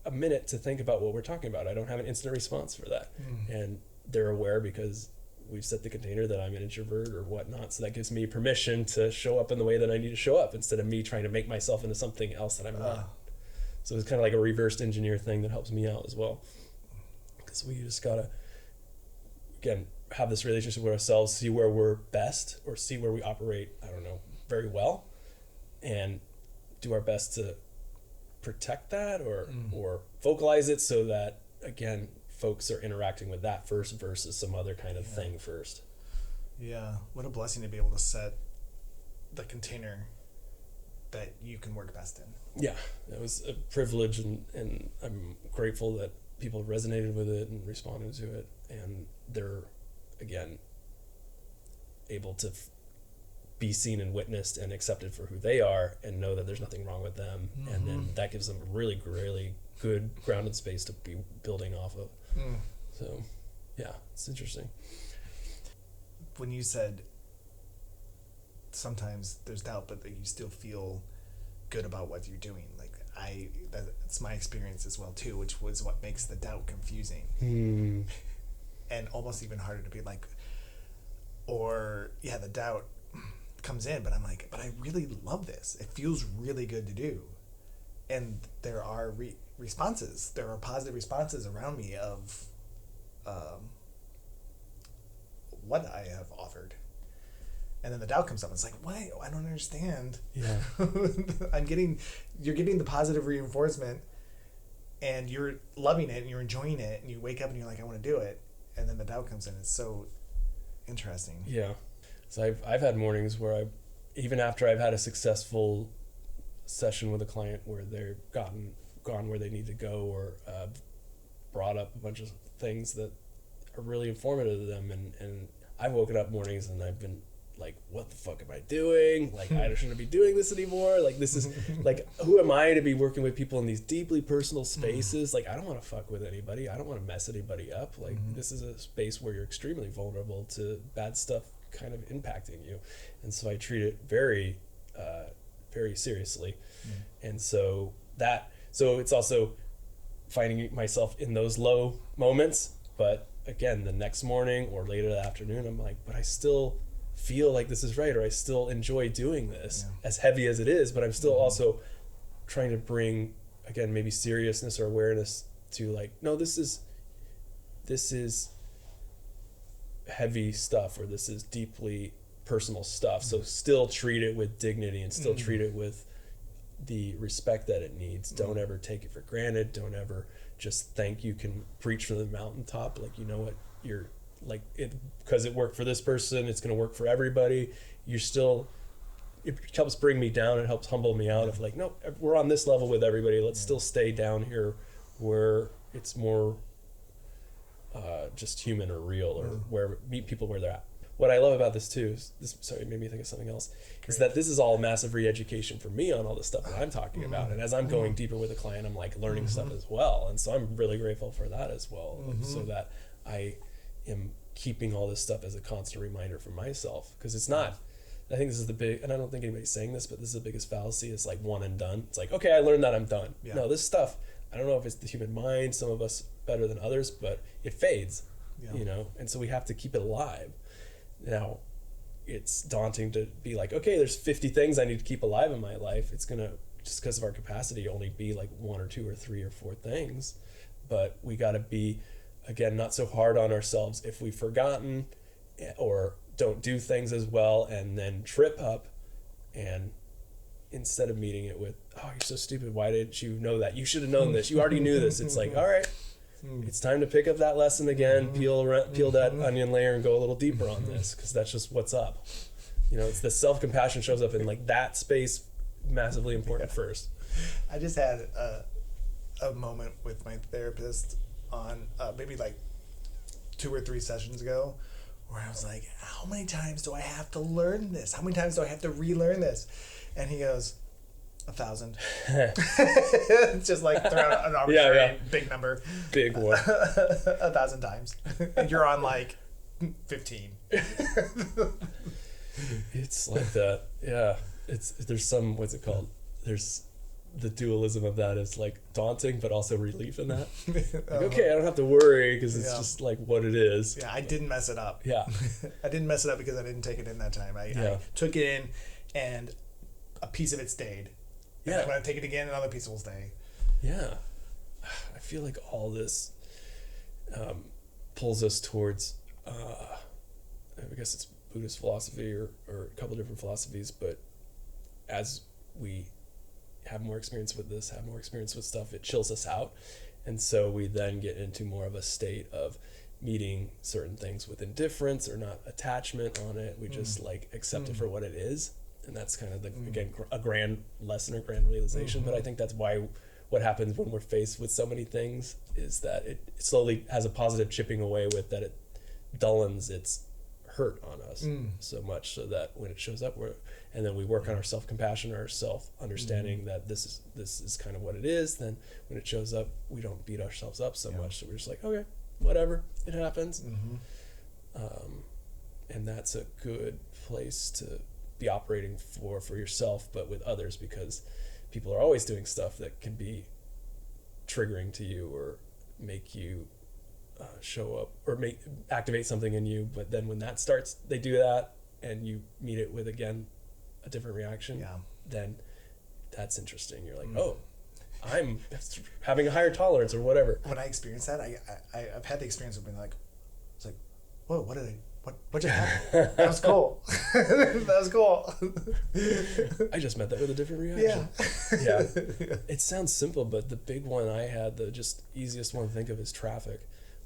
a minute to think about what we're talking about. I don't have an instant response for that. And they're aware, because we've set the container that I'm an introvert or whatnot. So that gives me permission to show up in the way that I need to show up instead of me trying to make myself into something else that I'm not. So it's kind of like a reversed engineer thing that helps me out as well. Because we just gotta, again, have this relationship with ourselves, see where we're best or see where we operate, I don't know, very well, and do our best to protect that or vocalize it so that, again, folks are interacting with that first versus some other kind of thing first. Yeah. What a blessing to be able to set the container that you can work best in. Yeah, it was a privilege, and I'm grateful that people resonated with it and responded to it, and they're, again, able to be seen and witnessed and accepted for who they are and know that there's nothing wrong with them. And then that gives them a really, really good grounded space to be building off of. So, yeah, it's interesting. When you said sometimes there's doubt, but that you still feel good about what you're doing, like that's my experience as well too, which was what makes the doubt confusing and almost even harder to be like, or the doubt comes in, but I'm like, but I really love this. It feels really good to do, and there are responses. There are positive responses around me of what I have offered. And then the doubt comes up. It's like, what? I don't understand. Yeah. You're getting the positive reinforcement, and you're loving it, and you're enjoying it, and you wake up and you're like, I want to do it. And then the doubt comes in. It's so interesting. Yeah. So I've had mornings where even after I've had a successful session with a client where they're gone where they need to go, or brought up a bunch of things that are really informative to them, and I've woken up mornings and I've been like, what the fuck am I doing? Like, I shouldn't be doing this anymore. Like, this is like, who am I to be working with people in these deeply personal spaces? Like, I don't want to fuck with anybody. I don't want to mess anybody up. Like, this is a space where you're extremely vulnerable to bad stuff kind of impacting you. And so I treat it very, very seriously. And so it's also finding myself in those low moments. But again, the next morning or later that afternoon, I'm like, but I still feel like this is right, or I still enjoy doing this, as heavy as it is, but I'm still also trying to bring, again, maybe seriousness or awareness to, like, no, this is heavy stuff, or this is deeply personal stuff. So still treat it with dignity and still treat it with the respect that it needs. Don't ever take it for granted. Don't ever just think you can preach from the mountaintop. Like, you know what, you're like, it because it worked for this person, it's going to work for everybody. It helps bring me down. It helps humble me out of like, no, we're on this level with everybody. Let's still stay down here where it's more just human or real, or where meet people where they're at. What I love about this too it made me think of something else. Great. Is that this is all massive re-education for me on all the stuff that I'm talking about. And as I'm going deeper with a client, I'm like learning stuff as well. And so I'm really grateful for that as well. So that I am keeping all this stuff as a constant reminder for myself. Because it's not, I think this is the big, and I don't think anybody's saying this, but this is the biggest fallacy. It's like one and done. It's like, okay, I learned that, I'm done. Yeah. No, this stuff, I don't know if it's the human mind, some of us better than others, but it fades, you know? And so we have to keep it alive. Now, it's daunting to be like, okay, there's 50 things I need to keep alive in my life. It's going to, just because of our capacity, only be like 1 or 2 or 3 or 4 things. But we got to be, again, not so hard on ourselves if we've forgotten or don't do things as well and then trip up, and instead of meeting it with, oh, you're so stupid, why didn't you know that? You should have known this. You already knew this. It's like, all right, it's time to pick up that lesson again, peel that onion layer and go a little deeper on this, because that's just what's up. You know, it's the self-compassion shows up in like that space, massively important first. I just had a moment with my therapist on maybe like 2 or 3 sessions ago, where I was like, how many times do I have to learn this? How many times do I have to relearn this? And he goes, 1,000. It's just like throw out an arbitrary big number. Big one. 1,000 times. And you're on like 15. It's like that. Yeah. There's some, what's it called? There's the dualism of that is like daunting, but also relief in that. Like, okay, I don't have to worry because it's just like what it is. Yeah, I didn't mess it up. Yeah. I didn't mess it up because I didn't take it in that time. I took it in, and a piece of it stayed. And then when I take it again, another piece will stay. Yeah. I feel like all this pulls us towards, I guess it's Buddhist philosophy or a couple different philosophies, but as we have more experience with this, have more experience with stuff, it chills us out. And so we then get into more of a state of meeting certain things with indifference or not attachment on it. We just like accept it for what it is. And that's kind of the, again, a grand lesson or grand realization. But I think that's why what happens when we're faced with so many things is that it slowly has a positive chipping away with that it dullens its hurt on us so much, so that when it shows up, and then we work on our self-compassion or our self-understanding that this is kind of what it is. Then when it shows up, we don't beat ourselves up so much. So we're just like, okay, whatever, it happens. And that's a good place to be operating for yourself, but with others, because people are always doing stuff that can be triggering to you or make you show up or activate something in you. But then when that starts, they do that, and you meet it with, again, a different reaction, then that's interesting. You're like, oh, I'm having a higher tolerance or whatever. When I experienced that, I've had the experience of being like, it's like, whoa, what just happened? That was cool. That was cool. I just met that with a different reaction. Yeah. It sounds simple, but the big one I had, the just easiest one to think of, is traffic.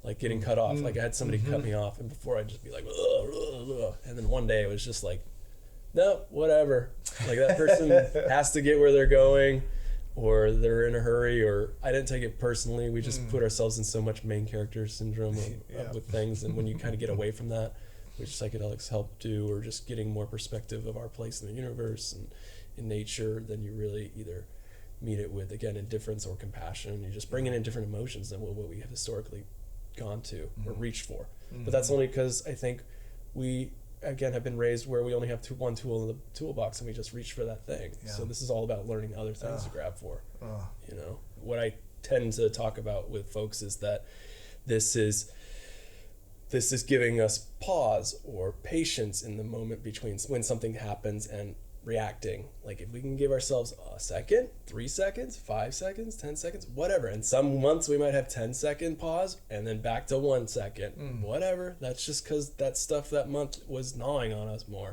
Like getting cut off. Like I had somebody cut me off, and before I'd just be like, ugh, ugh, ugh. And then one day it was just like, no, whatever. Like that person has to get where they're going, or they're in a hurry, or I didn't take it personally. We just put ourselves in so much main character syndrome with things. And when you kind of get away from that, which psychedelics help do, or just getting more perspective of our place in the universe and in nature, then you really either meet it with, again, indifference or compassion. You're just bringing in different emotions than what we have historically gone to or reached for. But that's only because I think we, again, have been raised where we only have one tool in the toolbox, and we just reach for that thing. So this is all about learning other things to grab for. You know, what I tend to talk about with folks is that this is giving us pause or patience in the moment between when something happens and reacting. Like if we can give ourselves a second, 3 seconds, 5 seconds, 10 seconds, whatever. And some months we might have 10-second pause and then back to 1 second, whatever. That's just because that stuff that month was gnawing on us more.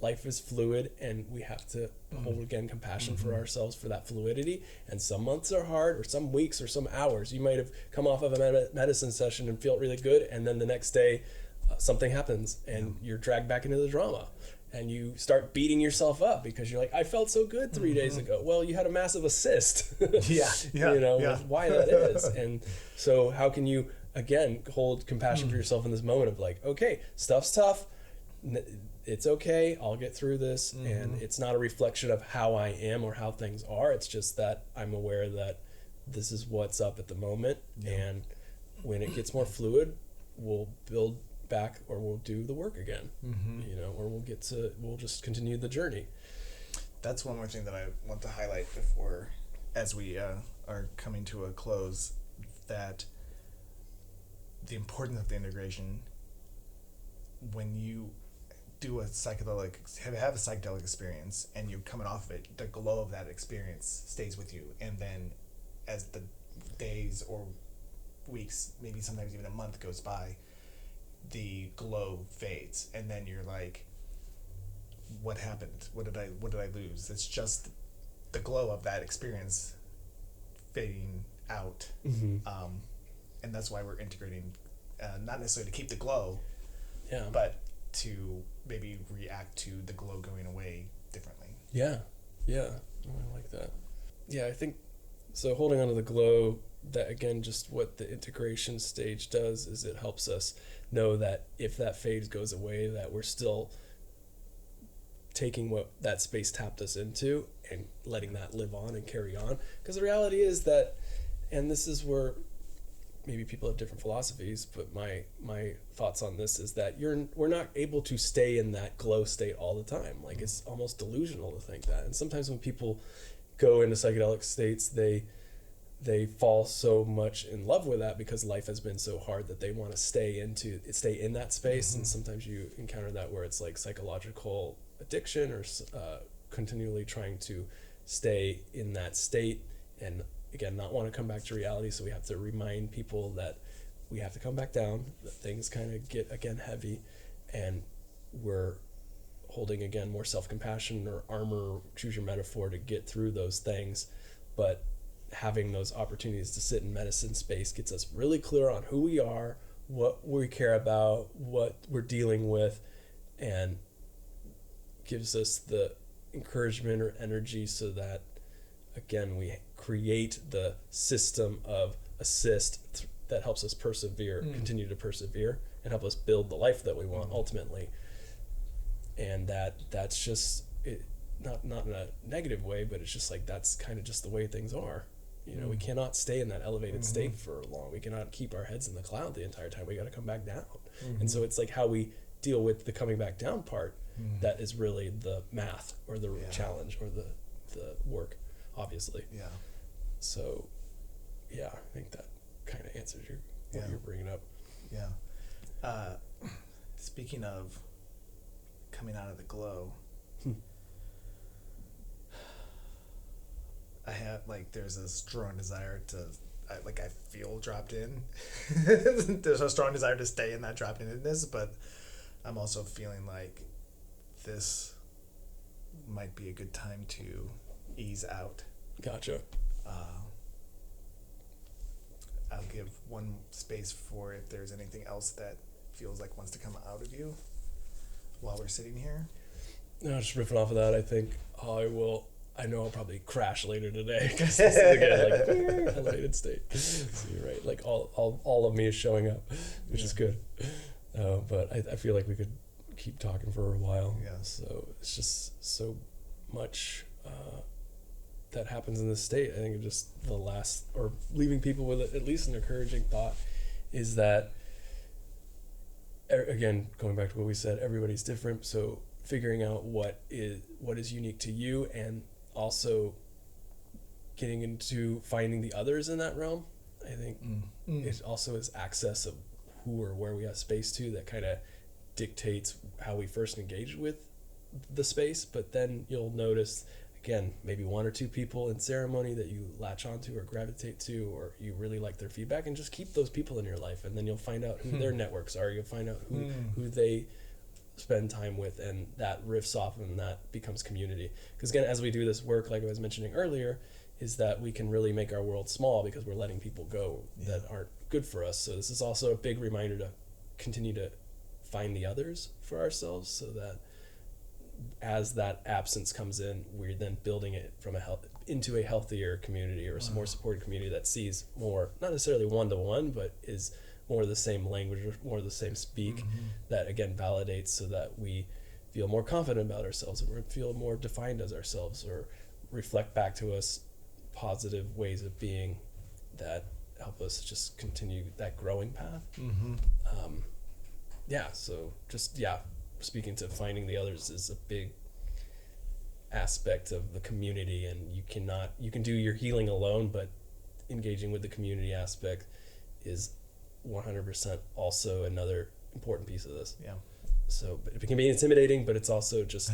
Life is fluid, and we have to hold, again, compassion for ourselves for that fluidity. And some months are hard, or some weeks, or some hours. You might have come off of a medicine session and felt really good, and then the next day something happens, and you're dragged back into the drama. And you start beating yourself up because you're like, I felt so good 3 days ago. Well, you had a massive assist. Why that is. And so how can you, again, hold compassion for yourself in this moment of like, okay, stuff's tough. It's okay. I'll get through this. And it's not a reflection of how I am or how things are. It's just that I'm aware that this is what's up at the moment. And when it gets more fluid, we'll build back, or we'll do the work again, you know, or we'll just continue the journey. That's one more thing that I want to highlight before, as we are coming to a close, that the importance of the integration when you do a psychedelic, have a psychedelic experience, and you're coming off of it, the glow of that experience stays with you. And then as the days or weeks, maybe sometimes even a month goes by, the glow fades, and then you're like, what happened? What did I lose? It's just the glow of that experience fading out. And that's why we're integrating, not necessarily to keep the glow, but to maybe react to the glow going away differently. I like that. I think so. Holding on to the glow, that again, just what the integration stage does is it helps us know that if that phase goes away, that we're still taking what that space tapped us into and letting that live on and carry on. Because the reality is that, and this is where maybe people have different philosophies, but my thoughts on this is that we're not able to stay in that glow state all the time. Like it's almost delusional to think that. And sometimes when people go into psychedelic states, they fall so much in love with that because life has been so hard that they want to stay in that space. And sometimes you encounter that where it's like psychological addiction or continually trying to stay in that state and again not want to come back to reality. So we have to remind people that we have to come back down, that things kind of get again heavy, and we're holding again more self-compassion or armor, choose your metaphor, to get through those things. But having those opportunities to sit in medicine space gets us really clear on who we are, what we care about, what we're dealing with, and gives us the encouragement or energy so that again we create the system of assist that helps us persevere, continue to persevere, and help us build the life that we want ultimately. And that's just it, not in a negative way, but it's just like that's kind of just the way things are. You know, we cannot stay in that elevated state for long. We cannot keep our heads in the cloud the entire time. We got to come back down. And so it's like how we deal with the coming back down part that is really the math or the challenge or the work, obviously. Yeah. So, yeah, I think that kind of answers what you're bringing up. Yeah. Speaking of coming out of the glow, I have there's a strong desire to I feel dropped in. There's a strong desire to stay in that dropped inness, but I'm also feeling like this might be a good time to ease out. Gotcha. I'll give one space for if there's anything else that feels like wants to come out of you while we're sitting here. No, just riffing off of that, I think I know I'll probably crash later today because this is again elevated state. So you're right, like all of me is showing up, which is good. But I feel like we could keep talking for a while. Yeah. So it's just so much that happens in this state. I think just the last, or leaving people with at least an encouraging thought, is that again, going back to what we said, everybody's different. So figuring out what is unique to you, and also getting into finding the others in that realm. I think it also is access of who or where we have space to that kind of dictates how we first engage with the space. But then you'll notice, again, maybe one or two people in ceremony that you latch onto or gravitate to, or you really like their feedback, and just keep those people in your life. And then you'll find out who their networks are. You'll find out who they spend time with, and that riffs off, and that becomes community. Because again, as we do this work, like I was mentioning earlier, is that we can really make our world small because we're letting people go that aren't good for us. So this is also a big reminder to continue to find the others for ourselves, so that as that absence comes in, we're then building it from into a healthier community, or a more supported community that sees more, not necessarily one-to-one, but is more of the same language, or more of the same speak, that again validates, so that we feel more confident about ourselves, or feel more defined as ourselves, or reflect back to us positive ways of being that help us just continue that growing path. So just speaking to finding the others is a big aspect of the community, and you can do your healing alone, but engaging with the community aspect is 100% also another important piece of this. So it can be intimidating, but it's also just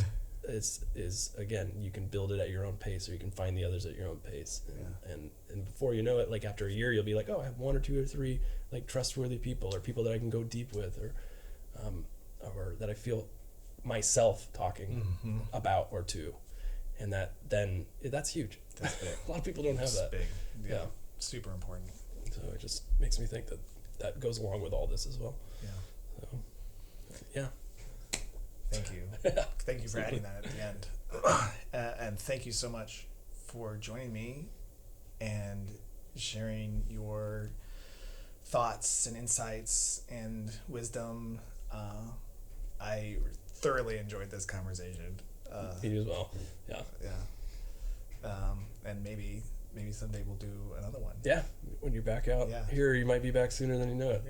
is again, you can build it at your own pace, or you can find the others at your own pace, and before you know it, like after a year, you'll be like, oh, I have one or two or three like trustworthy people, or people that I can go deep with, or that I feel myself talking about or to, and that's huge. That's big. A lot of people don't have that. Big. Yeah. Super important. So it just makes me think that goes along with all this as well. So, Thank you. Thank you for adding that at the end. And thank you so much for joining me and sharing your thoughts and insights and wisdom. I thoroughly enjoyed this conversation. You as well. Yeah. And maybe someday we'll do another one. Yeah, when you're back out here, you might be back sooner than you know it.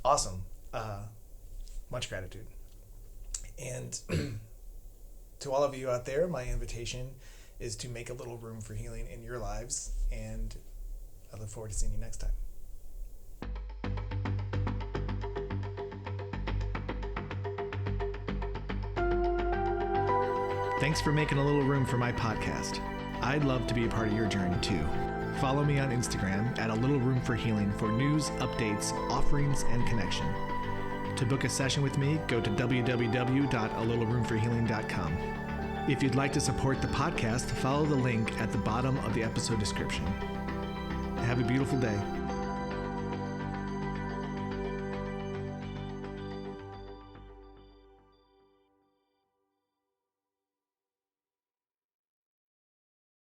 Awesome. Much gratitude. And to all of you out there, my invitation is to make a little room for healing in your lives, and I look forward to seeing you next time. Thanks for making a little room for my podcast. I'd love to be a part of your journey too. Follow me on Instagram at A Little Room for Healing for news, updates, offerings, and connection. To book a session with me, go to www.alittleroomforhealing.com. If you'd like to support the podcast, follow the link at the bottom of the episode description. Have a beautiful day.